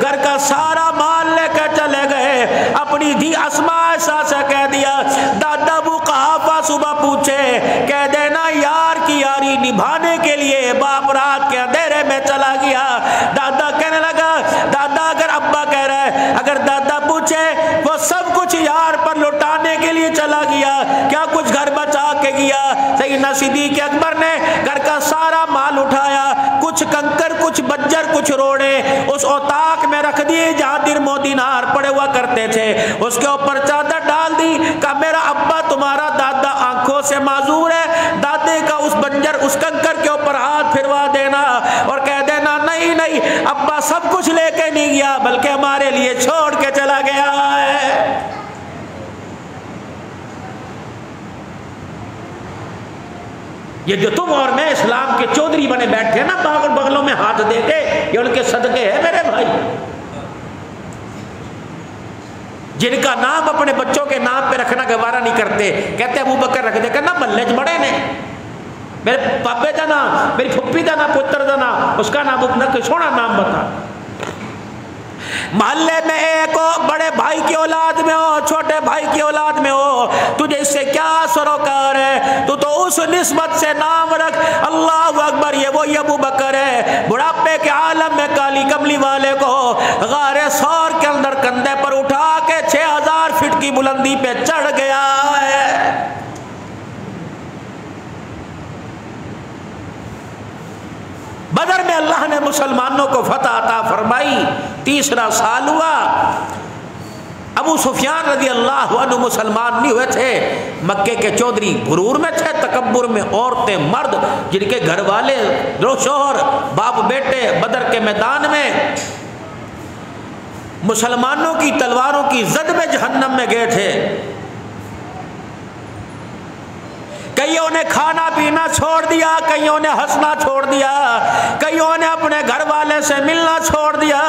گھر کا سارا مال لے کے چلے گئے، اپنی دھی اسماء سے کہہ دیا، دادا ابو قحافہ صبح پوچھے کہہ دینا یار کی یاری نبھانے کے لیے باپ رات کے اندھیرے میں چلا گیا۔ دادا کہنے لگا دادا اگر ابا کہہ رہا ہے، اگر دادا پوچھے وہ سب کچھ یار پر لوٹانے کے لیے چلا گیا، کیا کچھ گھر بچا کے گیا؟ سیدنا صدیق اکبر نے گھر کا سارا مال اٹھایا، کچھ کنکر، کچھ بجر، کچھ روڑے اس اوتاق میں رکھ دیے جہاں درم و دینار پڑے ہوا کرتے تھے، اس کے اوپر چادر ڈال دی، کہا میرا ابا تمہارا دادا آنکھوں سے معذور ہے، دادے کا اس بنجر اس کنکر کے اوپر ہاتھ پھروا دینا اور کہہ دینا نہیں نہیں ابا سب کچھ لے کے نہیں گیا بلکہ ہمارے لیے چھوڑ کے چلا گیا ہے۔ یہ جو تم اور میں اسلام کے چودھری بنے بیٹھے نا باغل بغلوں میں ہاتھ دے کے، یہ ان کے صدقے ہیں میرے بھائی، جن کا نام اپنے بچوں کے نام پہ رکھنا گوارا نہیں کرتے، کہتے ابو بکر رکھ دے کرنا ملے چ بڑے نے، میرے پاپے کا نام، میری پھپھی کا نام، پتر کا نام، اس کا نام اپنا کوئی سونا نام بتا۔ محلے میں ایک ہو، بڑے بھائی کی اولاد میں ہو، چھوٹے بھائی کی اولاد میں ہو، تجھے اس سے کیا سروکار ہے؟ تو اس نسبت سے نام رکھ اللہ اکبر، یہ وہی ابو بکر ہے بڑھاپے کے عالم میں کالی کملی والے کو غار ثور کے اندر کندھے پر اٹھا کے 6000 فٹ کی بلندی پہ چڑھ گیا ہے۔ بدر میں اللہ نے مسلمانوں کو فتح عطا فرمائی، تیسرا سال ہوا، ابو سفیان رضی اللہ عنہ مسلمان نہیں ہوئے تھے، مکے کے چودھری غرور میں تھے، تکبر میں، عورتیں مرد جن کے گھر والے دو شوہر باپ بیٹے بدر کے میدان میں مسلمانوں کی تلواروں کی زد میں جہنم میں گئے تھے، کئیوں نے کھانا پینا چھوڑ دیا، کئیوں نے ہنسنا چھوڑ دیا، کئیوں نے اپنے گھر والے سے ملنا چھوڑ دیا،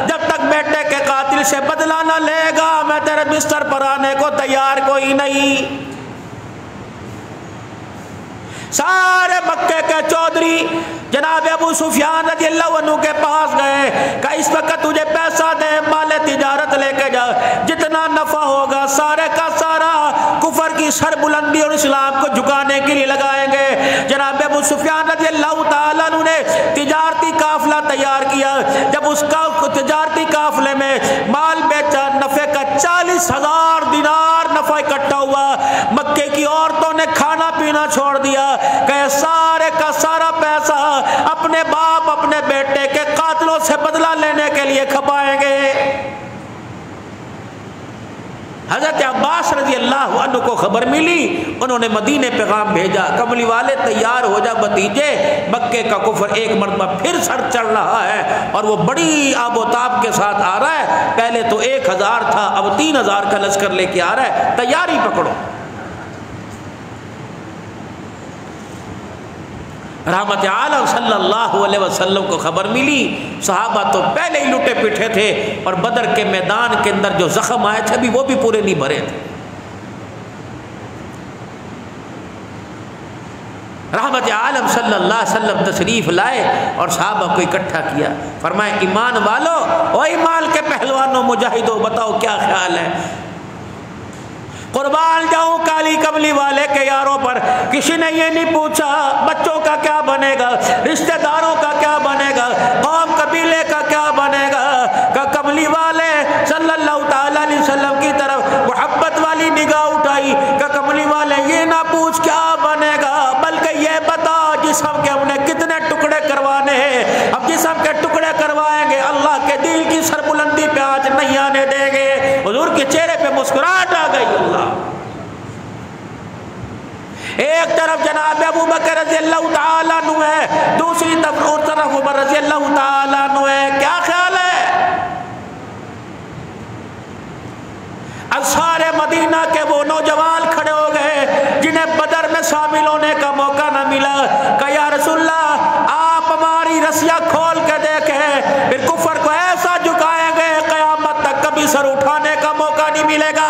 جب تک بیٹے کے قاتل سے بدلہ نہ لے گا میں تیرے بستر پر آنے کو تیار کوئی نہیں۔ سارے مکے کے چودھری جناب ابو سفیان رضی اللہ عنہ کے پاس گئے کہ اس وقت تجھے پیسہ دے، مال تجارت لے کے جا، جتنا نفع ہوگا سارے کا سارا کفر کی سر بلندی اور اسلام کو جھکانے کے لیے لگائیں گے۔ جناب ابو سفیان رضی اللہ تعالیٰ عنہ نے تجارتی قافلہ تیار کیا، جب اس کا تجارتی قافلے میں مال بیچا، نفع کا 40,000 دینار نفع اکٹھا ہوا، مکے کی عورتوں نے کھانا پینا چھوڑ دیا کہ سارے کا سارا پیسہ اپنے باپ اپنے بیٹے کے قاتلوں سے بدلہ لینے کے لیے کھپائیں گے۔ حضرت عباس رضی اللہ عنہ کو خبر ملی، انہوں نے مدینے پیغام بھیجا، کملی والے تیار ہو جا بھتیجے، مکے کا کفر ایک مرتبہ پھر سر چڑھ رہا ہے اور وہ بڑی آب و تاب کے ساتھ آ رہا ہے، پہلے تو 1000 تھا اب 3000 کا لشکر لے کے آ رہا ہے، تیاری پکڑو۔ رحمت عالم صلی اللہ علیہ وسلم کو خبر ملی، صحابہ تو پہلے ہی لٹے پٹھے تھے اور بدر کے میدان کے اندر جو زخم آئے تھے بھی وہ بھی پورے نہیں بھرے تھے۔ رحمت عالم صلی اللہ علیہ وسلم تشریف لائے اور صحابہ کو اکٹھا کیا. فرمایا ایمان والو، او ایمان کے پہلوانوں، مجاہدوں، بتاؤ کیا خیال ہے؟ قربان جاؤں کالی کملی والے کے یاروں پر. کسی نے یہ نہیں پوچھا بچوں کا کیا بنے گا، رشتہ داروں کا کیا بنے گا، قوم قبیلے کا کیا بنے گا. کہ کملی والے صلی اللہ تعالی علیہ وسلم کی طرف محبت والی نگاہ اٹھائی کہ کملی والے یہ نہ پوچھ کیا بنے گا، بلکہ یہ بتا جسم کے ہم نے کتنے ٹکڑے کروانے ہیں. اب جسم کے ٹکڑے کروائیں گے، اللہ کے دل کی سربلندی پہ آج نہیں آنے دیں گے. حضور کے چہرے پہ مسکراہٹ آ گئی. اللہ ایک طرف جناب ابو بکر رضی اللہ تعالیٰ عنہ ہے، دوسری طرف عمر رضی اللہ تعالیٰ عنہ ہے. کیا خیال ہے؟ انصار مدینہ کے وہ نوجوان کھڑے ہو گئے جنہیں بدر میں شامل ہونے کا موقع نہ ملا. کہ یا رسول اللہ آپ ہماری رسیاں کھول کے دیکھیں، پھر کفر کو ایسا جھکائیں گے قیامت تک کبھی سر اٹھانے کا موقع نہیں ملے گا.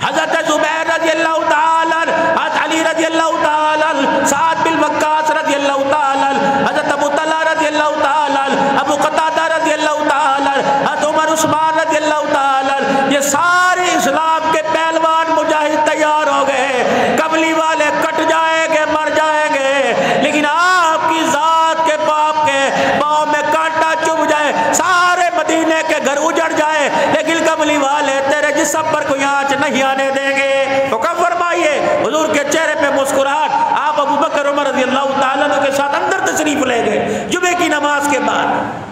حضرت زبیر رضی اللہ تعالیٰ، حضرت علی رضی اللہ تعالیٰ، سعد بن وقاص رضی اللہ تعالیٰ، حضرت ابو طلحہ رضی اللہ تعالیٰ، ابو قتادہ رضی اللہ تعالیٰ، حضرت عمر عثمان رضی اللہ تعالیٰ، یہ سارے اسلام کے پہلوان مجاہد تیار ہو گئے. کملی والے کٹ جائیں گے، مر جائیں گے، لیکن آپ کی ذات کے باپ کے پاؤں میں کانٹا چبھ جائے، سارے مدینے کے گھر اجڑ جائے، لیکن کملی والے تیرے جسم پر کوئی آنچ نہیں آنے دیں گے. تو کب فرمائیے حضور کے چہرے پہ مسکراہٹ. آپ ابو بکر عمر رضی اللہ تعالیٰ عنہ کے ساتھ اندر تشریف لے گئے جمعے کی نماز کے بعد.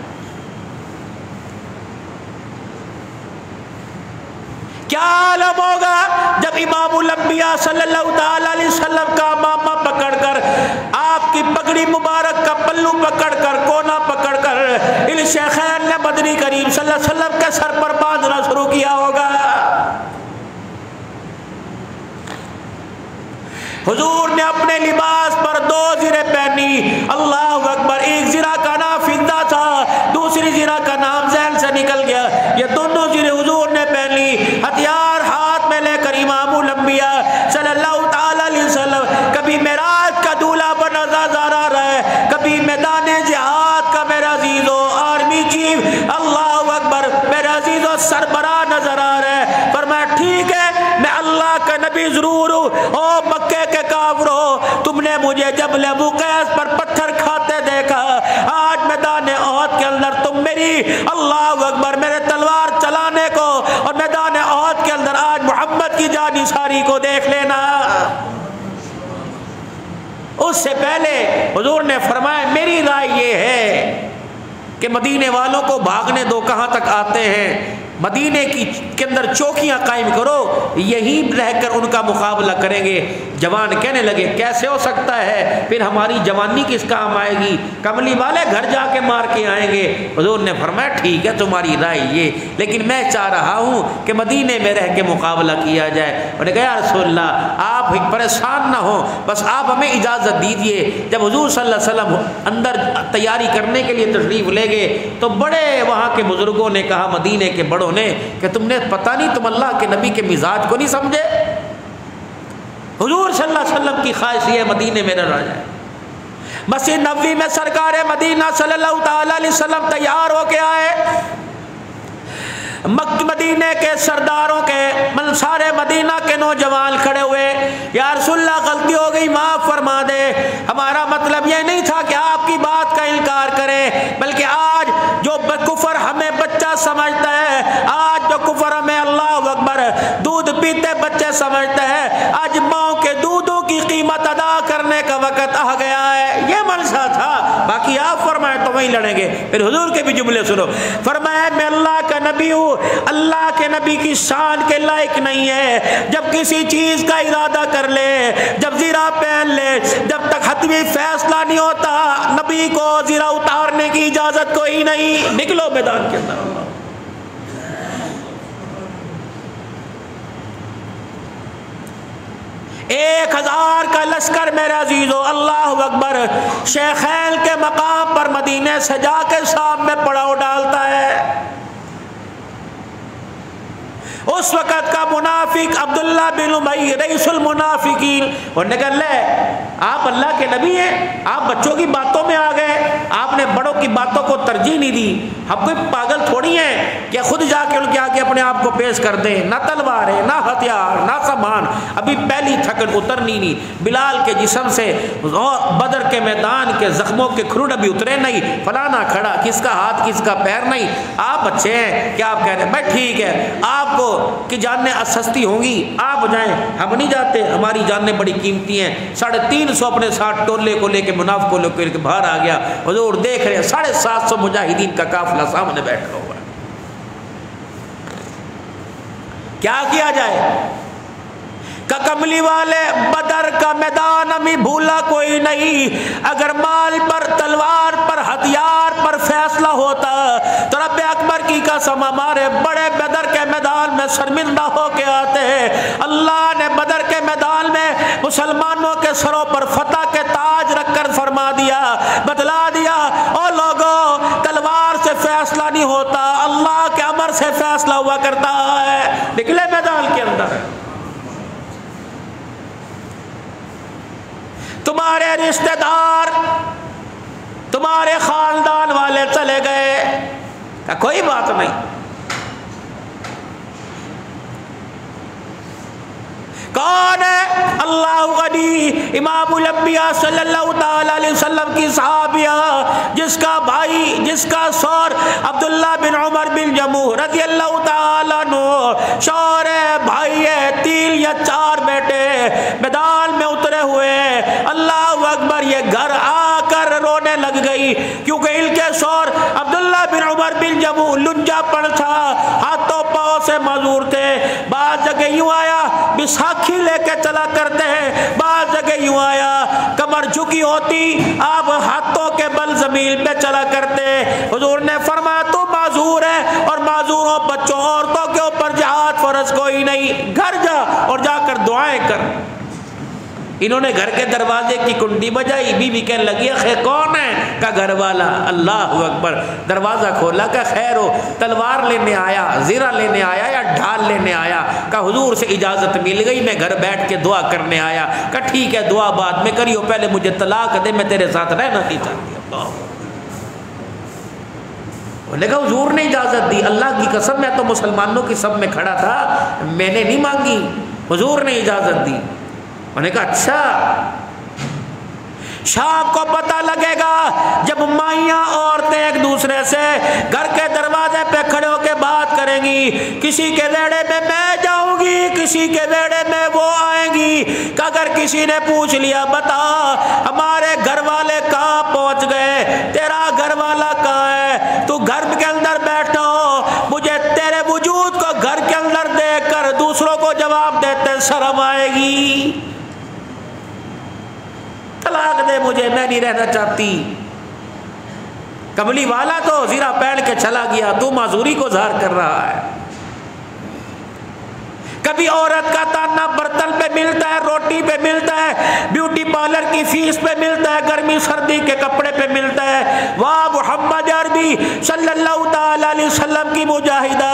کیا عالم ہوگا جب امام الانبیاء صلی اللہ تعالی علیہ وسلم کا ماما پکڑ کر، آپ کی پگڑی مبارک کا پلو پکڑ کر، کونا پکڑ کر ان شیخین نے مدنی کریم صلی اللہ علیہ وسلم کے سر پر باندھنا شروع کیا ہوگا. حضور نے اپنے لباس پر 2 زریں پہنی. اللہ اکبر. ایک زرہ کا نام فضہ تھا، دوسری زرہ کا نام ذہن سے نکل گیا. یہ دونوں زریں حضور نے پہن لی، ہتھیار ہاتھ میں لے کر امام الانبیاء صلی اللہ تعالی علیہ وسلم کبھی معراج کا دولہا بنا نظر آ رہا ہے، کبھی میدان جہاد کا میرا عزیزو آرمی چیف، اللہ اکبر، میرا عزیزو سربراہ نظر آ رہا ہے. فرمایا ٹھیک ہے میں اللہ کا نبی ضرور ہوں، او مکے کے کافرو تم نے مجھے جبل ابو قیس پر پتھر کھاتے دیکھا، آج میدان احد کے اندر تم میری، اللہ اکبر، میرے تلوار چلانے کو اور میدان احد کے اندر آج محمد کی جانثاری کو دیکھ لینا. اس سے پہلے حضور نے فرمایا میری رائے یہ ہے کہ مدینے والوں کو بھاگنے دو، کہاں تک آتے ہیں، مدینے کے اندر چوکیاں قائم کرو، یہیں رہ کر ان کا مقابلہ کریں گے. جوان کہنے لگے کیسے ہو سکتا ہے، پھر ہماری جوانی کس کام آئے گی، کملی والے گھر جا کے مار کے آئیں گے. حضور نے فرمایا ٹھیک ہے تمہاری رائے یہ، لیکن میں چاہ رہا ہوں کہ مدینے میں رہ کے مقابلہ کیا جائے. انہوں نے کہا یا رسول اللہ آپ پریشان نہ ہوں، بس آپ ہمیں اجازت دیجیے. جب حضور صلی اللہ علیہ وسلم اندر تیاری کرنے کے لیے تشریف لے گئے تو بڑے وہاں کے بزرگوں نے کہا، مدینے کے بڑوں نے، کہ تم نے پتہ نہیں تم اللہ کے نبی کے مزاج کو نہیں سمجھے. حضور صلی اللہ علیہ وسلم کی خواہش یہ مدینے میں رہ جائے. مسجد نبوی میں سرکار مدینہ صلی اللہ تعالی علیہ وسلم تیار ہو کے آئے. مدینے کے سرداروں کے، منصار مدینہ کے نوجوان کھڑے ہوئے، یا رسول اللہ غلطی ہو گئی معاف فرما دے، ہمارا مطلب یہ نہیں تھا کہ آپ کی بات کا انکار کریں، بلکہ آج جو کفر ہمیں بچہ سمجھتا ہے، آج جو کفر ہمیں اللہ اکبر دودھ پیتے بچے سمجھتا ہے، آج ماؤں کے دودھوں کی قیمت ادا کرنے کا وقت آ گیا ہے. یہ منشا تھا. باقی آپ فرمائے تو وہیں لڑیں گے. پھر حضور کے بھی جملے سنو. فرمایا میں اللہ کا نبی ہوں، اللہ کے نبی کی شان کے لائق نہیں ہے جب کسی چیز کا ارادہ کر لے، جب زیرہ پہن لے، جب تک حتمی فیصلہ نہیں ہوتا نبی کو زیرہ اتارنے کی اجازت کوئی نہیں. نکلو میدان کے اندر. 1000 کا لشکر میرے عزیزو، اللہ اکبر، شیخین کے مقام پر مدینے سے جا کے شام میں پڑاؤ ڈالتا ہے. اس وقت کا منافق عبداللہ بن ابی رئیس المنافقین، انہوں نے کہا لے آپ اللہ کے نبی ہیں، آپ بچوں کی باتوں میں آ گئے، آپ نے بڑوں کی باتوں کو ترجیح نہیں دی، ہم کوئی پاگل تھوڑی ہیں کہ خود جا کے ان کے آگے اپنے آپ کو پیش کر دیں، نہ تلواریں نہ ہتھیار نہ سامان، ابھی پہلی تھکن اترنی نہیں، بلال کے جسم سے بدر کے میدان کے زخموں کے کھرون ابھی اترے نہیں، فلانا کھڑا، کس کا ہاتھ کس کا پیر نہیں، آپ بچے ہیں کیا آپ کہہ رہے ہیں؟ میں ٹھیک ہے آپ کو کہ جانیں سستی ہوں گی آپ جائیں، ہم نہیں جاتے، ہماری جانیں بڑی قیمتی ہیں۔ 350 اپنے ساتھ ٹولے کو لے کے منافقوں لے کے باہر آ گیا، حضور دیکھ رہے ہیں 750 مجاہدین کا قافلہ سامنے بیٹھا ہوا ہے، کیا کیا جائے؟ کملی والے بدر کا میدان ہمیں بھولا کوئی نہیں، اگر مال پر تلوار پر ہتھیار پر فیصلہ ہوتا تو رب اکبر کی قسم ہمارے بڑے بدر کے میدان میں شرمندہ ہو کے آتے ہیں۔ اللہ نے بدر کے میدان میں مسلمانوں کے سروں پر فتح کے تاج رکھ کر فرما دیا، بتلا دیا او لوگوں تلوار سے فیصلہ نہیں ہوتا، اللہ کے امر سے فیصلہ ہوا کرتا ہے۔ نکلے میدان کے اندر، تمہارے رشتہ دار تمہارے خاندان والے چلے گئے، کہ کوئی بات نہیں، کون ہے؟ اللہ غنی، امام الانبیاء صلی اللہ تعالی علیہ وسلم کی صحابیہ، جس کا بھائی جس کا شوہر عبداللہ بن عمر بن جموح رضی اللہ تعالیٰ عنہ شوہر ہے، بھائی ہے، 3 یا 4 بیٹے میدان میں اترے ہوئے، اللہ اکبر، یہ گھر آ کر رونے لگ گئی، کیونکہ ان کے شوہر عبداللہ بن عمر بن جموح لنجا پڑ تھا، ہاتھوں پاؤں سے معذور تھے، بعض جگہ یوں آیا بساکھی لے کے چلا کرتے ہیں، بعض جگہ یوں آیا کمر جھکی ہوتی آپ ہاتھوں کے بل زمین پہ چلا کرتے۔ حضور نے فرمایا تو معذور ہے، اور معذوروں بچوں عورتوں کے اوپر جہاد فرض کوئی نہیں، گھر جا اور جا کر دعائیں کر۔ انہوں نے گھر کے دروازے کی کنڈی بجائی، بی بی کہنے لگی خیر کون ہے؟ کا گھر والا، اللہ اکبر، دروازہ کھولا کہ خیر ہو، تلوار لینے آیا، زیرہ لینے آیا یا ڈھال لینے آیا؟ کہ حضور سے اجازت مل گئی، میں گھر بیٹھ کے دعا کرنے آیا۔ کہ ٹھیک ہے دعا بعد میں کریو، پہلے مجھے طلاق دے، میں تیرے ساتھ رہنا نہیں چاہتی۔ اللہ، بولے گا حضور نے اجازت دی، اللہ کی قسم میں تو مسلمانوں کی سب میں کھڑا تھا، میں نے نہیں مانگی، حضور نے اجازت دی۔ میں نے کہا اچھا، شام کو پتہ لگے گا جب مائیاں عورتیں ایک دوسرے سے گھر کے دروازے پہ کھڑے ہو کے بات کریں گی، کسی کے بیڑے میں میں جاؤں گی، کسی کے بیڑے میں وہ آئیں گی، کہ اگر کسی نے پوچھ لیا بتا ہمارے گھر والے کہاں پہنچ گئے، تیرا گھر والا کہاں ہے، تو گھر کے اندر بیٹھا ہو، مجھے تیرے وجود کو گھر کے اندر دیکھ کر دوسروں کو جواب دیتے شرم آئے گی، طلاق دے مجھے، میں نہیں رہنا چاہتی۔ کملی والا تو زیرہ پہن کے چلا گیا، تو معذوری کو ظاہر کر رہا ہے۔ کبھی عورت کا تانا برتن پہ ملتا ہے، روٹی پہ ملتا ہے، بیوٹی پارلر کی فیس پہ ملتا ہے، گرمی سردی کے کپڑے پہ ملتا ہے۔ واہ محمد عربی صلی اللہ تعالی علیہ وسلم کی مجاہدہ،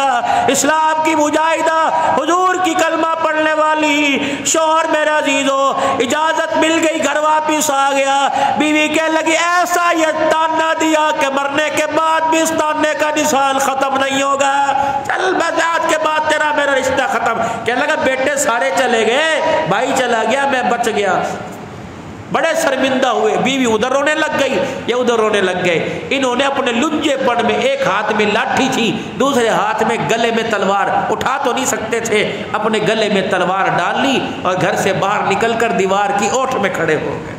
اسلام کی مجاہدہ، حضور کی کلمہ پڑھنے والی، شوہر میرے عزیزو اجازت مل گئی، گھر واپس آ گیا، بیوی کہنے لگی ایسا یہ تانا دیا کہ مرنے کے بعد بھی اس تانے کا نشان ختم نہیں ہوگا، چل بس آج کے بعد تیرا میرا رشتہ ختم۔ کہنے لگا بیٹے سارے چلے گئے، بھائی چلا گیا، میں بچ گیا۔ بڑے شرمندہ ہوئے، بیوی ادھر رونے لگ گئی، یہ ادھر رونے لگ گئے۔ انہوں نے اپنے لنجے پن میں ایک ہاتھ میں لاٹھی تھی، دوسرے ہاتھ میں گلے میں تلوار، اٹھا تو نہیں سکتے تھے، اپنے گلے میں تلوار ڈال لی اور گھر سے باہر نکل کر دیوار کی اوٹ میں کھڑے ہو گئے۔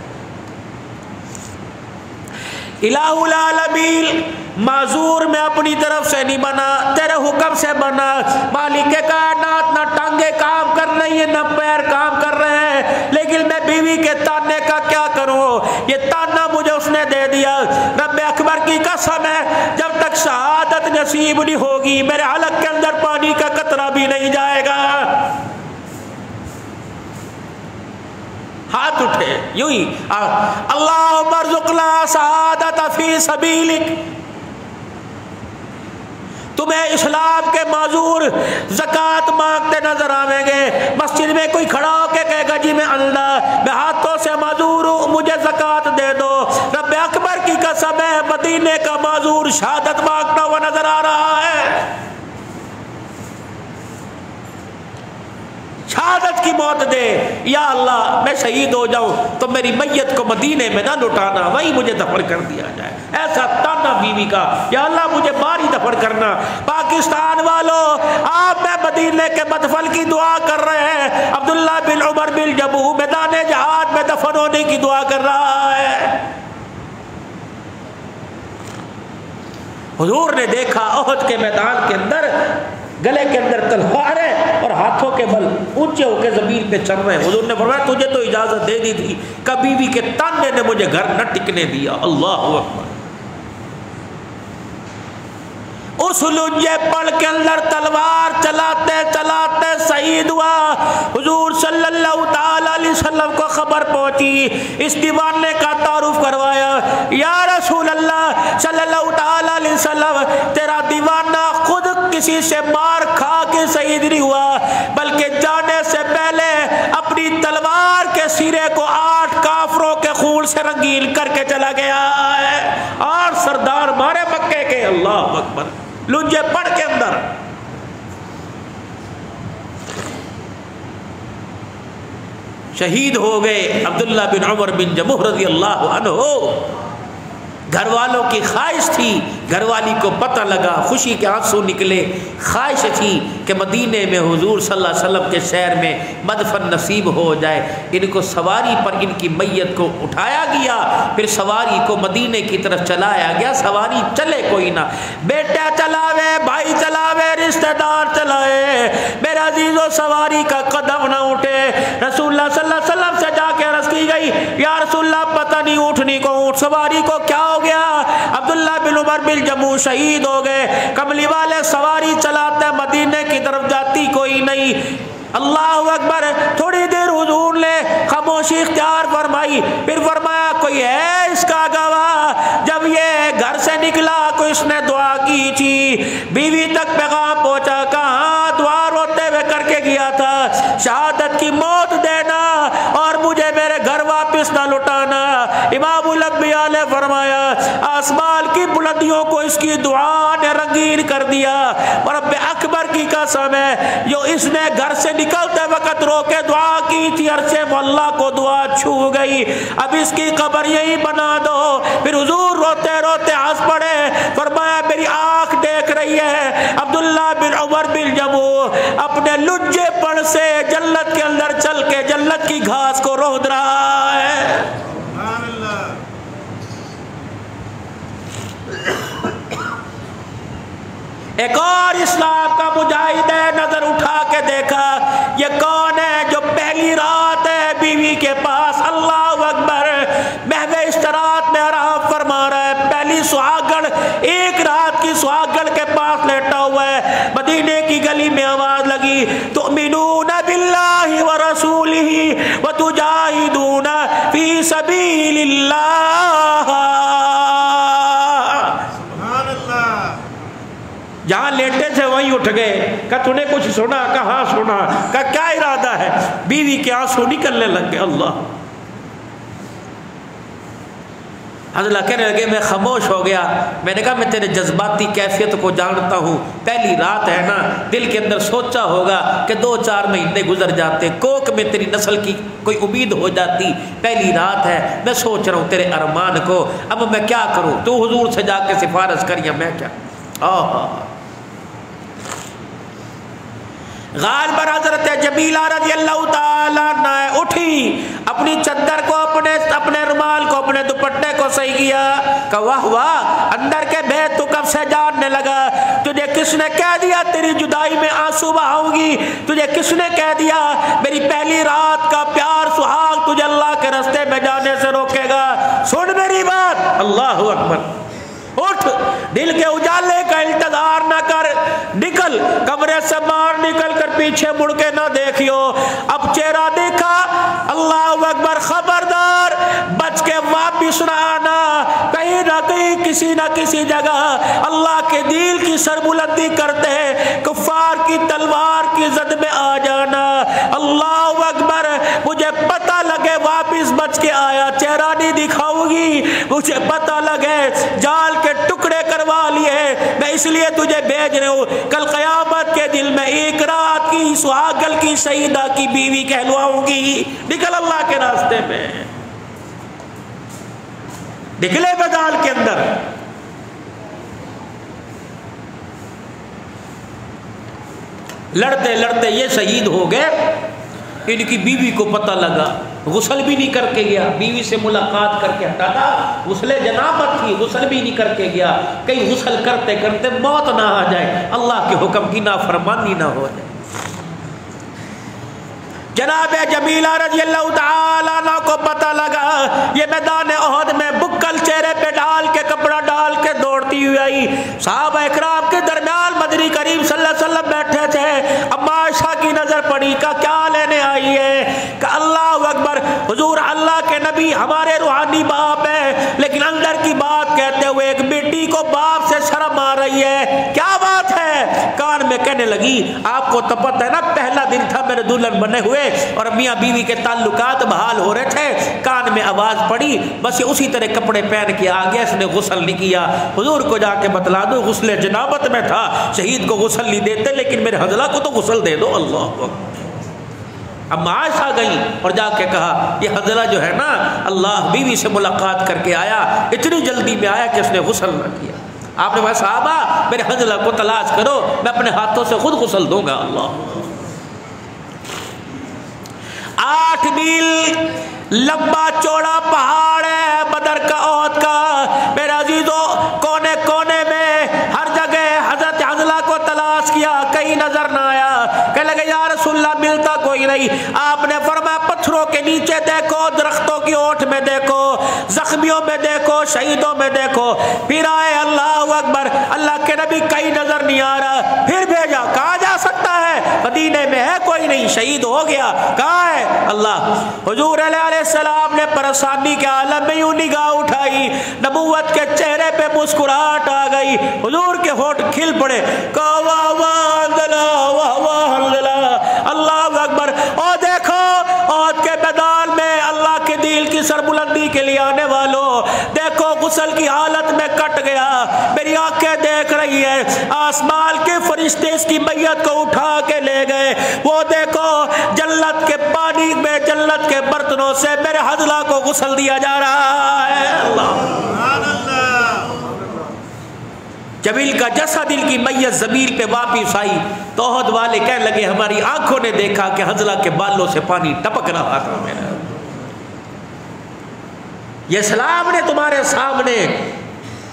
الہ العالمین، معذور میں اپنی طرف سے نہیں بنا، تیرے حکم سے بنا، مالک کائنات، نہ ٹانگیں کام کر رہی ہیں نہ پیر کام کر رہے ہیں، لیکن میں بیوی کے تانے کا کیا کروں، یہ تانا مجھے اس نے دے دیا۔ رب اکبر کی قسم ہے جب تک شہادت نصیب نہیں ہوگی میرے حلق کے اندر پانی کا قطرہ بھی نہیں جائے گا۔ ہاتھ اٹھے یوں ہی، اللہم ارزقنا سعادت فی سبیلک، تو تمہیں اسلام کے معذور زکوٰۃ مانگتے نظر آئیں گے. مسجد میں کوئی کھڑا ہو کے کہے گا جی میں اللہ میں ہاتھوں سے معذور ہوں, مجھے زکوٰۃ دے دو. رب اکبر کی قسم ہے مدینے کا معذور شہادت مانگتا ہوا نظر آ رہا ہے. شہادت کی موت دے, یا اللہ میں شہید ہو جاؤں تو میری میت کو مدینے میں نہ لٹانا, وہی مجھے دفن کر دیا جائے. ایسا تانا بیوی کا, یا اللہ مجھے باہر ہی دفن کرنا. پاکستان والوں آپ میں مدینے کے مدفن کی دعا کر رہے ہیں. عبداللہ بن عمر بن جموح میدان جہاد میں دفن ہونے کی دعا کر رہا ہے. حضور نے دیکھا احد کے میدان کے اندر گلے کے اندر تلواریں اور ہاتھوں کے بل اونچے ہو کے زمین پہ چل رہے ہیں. حضور نے فرمایا تجھے تو اجازت دے دی تھی, کبھی بھی کے تانے نے مجھے گھر نہ ٹکنے دیا. اللہ اکبر. اس لنجے پڑ کے اندر تلوار چلاتے چلاتے شہید ہوا. حضور صلی اللہ تعالی علیہ وسلم کو خبر پہنچی, اس دیوانے کا تعارف کروایا. یا رسول اللہ صلی اللہ تعالی علیہ وسلم تیرا دیوانہ خود کسی سے مار کھا کے شہید نہیں ہوا, بلکہ جانے سے پہلے اپنی تلوار کے سرے کو 8 کافروں کے خون سے رنگین کر کے چلا گیا ہے. اور سردار مارے مکے کے, اللہ اکبر, لنجے پڑ کے اندر. شہید ہو گئے عبداللہ بن عمر بن جموح رضی اللہ عنہ. گھر والوں کی خواہش تھی, گھر والی کو پتہ لگا, خوشی کے آنسو نکلے. خواہش تھی کہ مدینے میں حضور صلی اللہ علیہ وسلم کے شہر میں مدفن نصیب ہو جائے. ان کو سواری پر ان کی میت کو اٹھایا گیا, پھر سواری کو مدینے کی طرف چلایا گیا. سواری چلے کوئی نہ, بیٹا چلاوے, بھائی چلاوے, رشتہ دار چلائے, میرا عزیزو سواری کا قدم نہ اٹھے. رسول اللہ صلی اللہ علیہ وسلم سے جا کے عرض کی گئی یا رسول اللہ پتہ نہیں اونٹنی کو, اونٹ سواری کو کیا ہو گیا. عبداللہ بن عمر بن جموح شہید ہو گئے. کملی والے سواری چلاتے مدینے کی طرف جاتی کوئی نہیں. اللہ اکبر. تھوڑی دیر حضور نے خاموشی اختیار فرمائی, پھر فرمایا کوئی ہے اس کا گواہ جب یہ گھر سے نکلا کوئی اس نے دعا کی تھی, بیوی تک پیغام پہنچا, کہاں دعا روتے ہوئے کر کے گیا تھا شہادت کی موت دینا اور مجھے میرے گھر واپس نہ لٹانا. امام الانبیاء نے فرمایا آسمان کی بلندیوں کو اس کی دعا نے رنگین کر دیا. اور رب اکبر کی قسم ہے جو اس نے گھر سے نکلتے وقت رو کے دعا کی تھی عرش مولا کو دعا چھو گئی. اب اس کی قبر یہی بنا دو. پھر حضور روتے روتے ہنس پڑے, فرمایا میری آنکھ دیکھ رہی ہے عبداللہ بن عمر بن جموح اپنے لجے پڑ سے جنت کے اندر چل کے جنت کی گھاس کو رود رہا ہے. ایک اور اسلام کا مجاہد ہے, نظر اٹھا کے دیکھا یہ کون ہے جو پہلی رات ہے بیوی کے پاس. اللہ اکبر. محو اشتراط میں آرام فرما رہا ہے. پہلی سہاگن ایک رات کی سہاگن کے پاس لیٹا ہوا ہے. مدینے کی گلی میں آواز لگی تؤمنون باللہ ورسولہ وتجاہدون فی سبیل اللہ. جہاں لیٹے تھے وہیں اٹھ گئے. کہا تو نے کچھ سنا؟ کہاں سنا. کہا کیا ارادہ ہے؟ بیوی کے آنسو نکلنے لگ گئے. اللہ. حضرت کہنے لگے میں خاموش ہو گیا. میں نے کہا میں تیرے جذباتی کیفیت کو جانتا ہوں, پہلی رات ہے نا, دل کے اندر سوچا ہوگا کہ 2-4 مہینے گزر جاتے, کوک میں تیری نسل کی کوئی امید ہو جاتی. پہلی رات ہے, میں سوچ رہا ہوں تیرے ارمان کو, اب میں کیا کروں؟ تو حضور سے جا کے سفارش کر, یا میں کیا. غالباً حضرت جمیلہ رضی اللہ تعالیٰ عنہ اٹھی, اپنی چادر کو اپنے رومال کو اپنے دوپٹے کو صحیح کیا. کہ واہ واہ, اندر کے بھید تو کب سے جاننے لگا. تجھے کس نے کہہ دیا تیری جدائی میں آنسو بہاؤں گی؟ تجھے کس نے کہہ دیا میری پہلی رات کا پیار سہاگ تجھے اللہ کے راستے میں جانے سے روکے گا؟ سن میری بات. اللہ اکبر. اٹھ, دل کے اجالے کا انتظار نہ کر, نکل کمرے سے باہر نکل کر پیچھے مڑ کے نہ دیکھیو. اب چہرہ دیکھا, اللہ اکبر, خبردار بچ کے واپس نہ آنا, کہیں نہ کہیں کسی نہ کسی جگہ اللہ کے دین کی سربلندی کرتے کفار کی تلوار کی زد میں آ جانا۔ اللہ اکبر، مجھے پتہ لگے واپس بچ کے آیا، چہرہ نہیں دکھاؤں گی، مجھے پتہ لگے جال کے ٹکڑے کروا لیے، میں اس لیے تجھے بھیج رہا ہوں، کل قیامت کے دل میں ایک رات کی سہاگل کی شہیدہ کی بیوی کہلواؤں گی۔ نکل اللہ کے راستے میں، نکلے میدان کے اندر۔ لڑتے لڑتے یہ شہید ہو گئے، ان کی بیوی کو پتہ لگا، غسل بھی نہیں کر کے گیا، بیوی سے ملاقات کر کے ہٹا تھا، غسل جنابت تھی، غسل بھی نہیں کر کے گیا، کہیں غسل کرتے کرتے موت نہ آ جائے، اللہ کے حکم کی نافرمانی نہ ہو جائے۔ جناب جمیلہ رضی اللہ تعالیٰ عنہ کو پتہ لگا، یہ میدان احد میں بکل چہرے پہ ڈال کے کپڑا ڈال کے دوڑتی ہوئی آئی، صحابہ اکرام کے درمیان مدنی کریم صلی اللہ علیہ وسلم بیٹھے تھے، اما عائشہ کی نظر پڑی، کہ کیا لینے آئی ہے؟ کہ اللہ اکبر، حضور اللہ کے نبی ہمارے روحانی باپ ہے، لیکن اندر کی بات کہتے ہوئے ایک بیٹی کو باپ سے شرم آ رہی ہے، کیا بات ہے؟ کان میں کہنے لگی، آپ کو تو پتہ ہے نا پہلا دن تھا میرے دلہن بنے ہوئے اور میاں بیوی کے تعلقات بحال ہو رہے تھے، کان میں آواز پڑی، بس اسی طرح کپڑے پہن کے آ گیا، اس نے غسل نہیں کیا، حضور کو جا کے بتلا دو غسل جنابت میں تھا، شہید کو غسل نہیں دیتے لیکن میرے حضلہ کو تو غسل دے دو۔ اللہ اب عائشہ گئی اور جا کے کہا، یہ حضلہ جو ہے نا اللہ بیوی سے ملاقات کر کے آیا، اتنی جلدی میں آیا کہ اس نے غسل نہ کیا۔ آپ نے کہا صحابہ میرے حضلہ کو تلاش کرو، میں اپنے ہاتھوں سے خود غسل دوں گا۔ اللہ 8 میل لمبا چوڑا پہاڑ ہے بدر کا، احد کا، میرے عزیزوں، کونے کونے میں ہر جگہ حضرت حنظلہ کو تلاش کیا، کہیں نظر نہ آیا، کہنے لگے یا رسول اللہ ملتا کوئی نہیں۔ آپ نے فرمایا پتھروں کے نیچے دیکھو، درختوں کی اوٹ میں دیکھو، زخمیوں میں دیکھو، شہیدوں میں دیکھو، پھر آئے اللہ اکبر، اللہ کے نبی کہیں نظر نہیں آ رہا، پھر بھیجا، کہا جا سکتا ہے مدینے میں ہے کوئی نہیں، شہید ہو گیا، کہاں ہے؟ اللہ حضور علیہ السلام نے پریشانی کے عالم میں یوں نگاہ اٹھائی، نبوت کے چہرے پہ مسکراہٹ آ گئی، حضور کے ہونٹ کھل پڑے، کہا واہ واہ حنظلہ، واہ واہ حنظلہ، اللہ اکبر۔ اور دیکھو احد کے میدان میں اللہ کے دین کی سربلندی کے لیے آنے والوں، دیکھو غسل کی حالت میں کٹ گیا، میری آنکھیں دیکھ رہی ہے، آسمان کے فرشتے اس کی میت کو اٹھا کے لے گئے، وہ دیکھو جنت کے پانی میں جنت کے برتنوں سے میرے حنظلہ کو غسل دیا جا رہا ہے۔ جمیل کا جسد دل کی میت زمین پہ واپس آئی تو احد والے کہنے لگے ہماری آنکھوں نے دیکھا کہ حنظلہ کے بالوں سے پانی ٹپک رہا تھا، میرا یہ اسلام نے تمہارے سامنے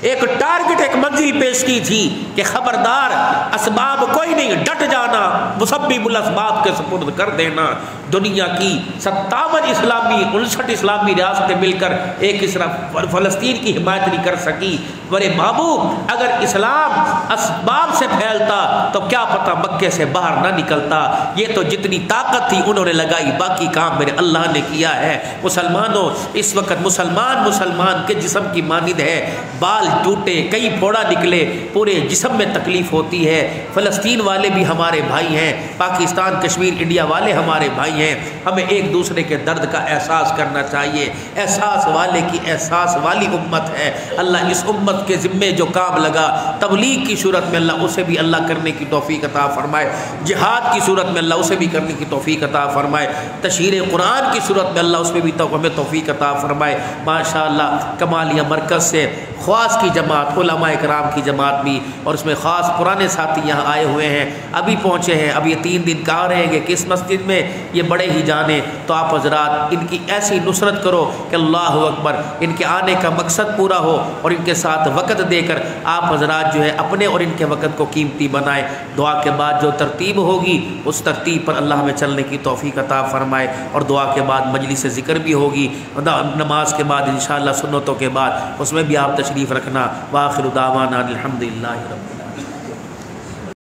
ایک ٹارگٹ، ایک منزل پیش کی تھی کہ خبردار، اسباب کوئی نہیں، ڈٹ جانا، مسبب الاسباب کے سپرد کر دینا۔ دنیا کی 57 اسلامی 59 اسلامی ریاستیں مل کر ایک اس طرح فلسطین کی حمایت نہیں کر سکی۔ میرے محبوب، اگر اسلام اسباب سے پھیلتا تو کیا پتہ مکے سے باہر نہ نکلتا۔ یہ تو جتنی طاقت تھی انہوں نے لگائی، باقی کام میرے اللہ نے کیا ہے۔ مسلمانوں، اس وقت مسلمان کے جسم کی مانند ہے، بال ٹوٹے، کئی پھوڑا نکلے، پورے جسم میں تکلیف ہوتی ہے۔ فلسطین والے بھی ہمارے بھائی ہیں، پاکستان کشمیر انڈیا والے ہمارے بھائی ہیں، ہمیں ایک دوسرے کے درد کا احساس کرنا چاہیے۔ احساس والے کی احساس والی امت ہے۔ اللہ اس امت کے ذمے جو کام لگا تبلیغ کی صورت میں اللہ اسے بھی اللہ کرنے کی توفیق عطا فرمائے، جہاد کی صورت میں اللہ اسے بھی کرنے کی توفیق عطا فرمائے، تشہیر قرآن کی صورت میں اللہ اس میں بھی ہمیں توفیق عطا فرمائے۔ ماشاءاللہ کمالیہ مرکز سے خواص کی جماعت، علماء کرام کی جماعت بھی، اور اس میں خاص پرانے ساتھی یہاں آئے ہوئے ہیں، ابھی پہنچے ہیں، اب یہ 3 دن کہاں رہیں گے، کس مسجد میں، یہ بڑے ہی جانے۔ تو آپ حضرات ان کی ایسی نصرت کرو کہ اللہ اکبر ان کے آنے کا مقصد پورا ہو، اور ان کے ساتھ وقت دے کر آپ حضرات جو ہے اپنے اور ان کے وقت کو قیمتی بنائیں۔ دعا کے بعد جو ترتیب ہوگی اس ترتیب پر اللہ ہمیں چلنے کی توفیق عطا فرمائے، اور دعا کے بعد مجلس ذکر بھی ہوگی، نماز کے بعد انشاءاللہ سنتوں کے بعد اس میں بھی آپ تشریف رکھنا۔ وآخر دعوانا الحمدللہ رب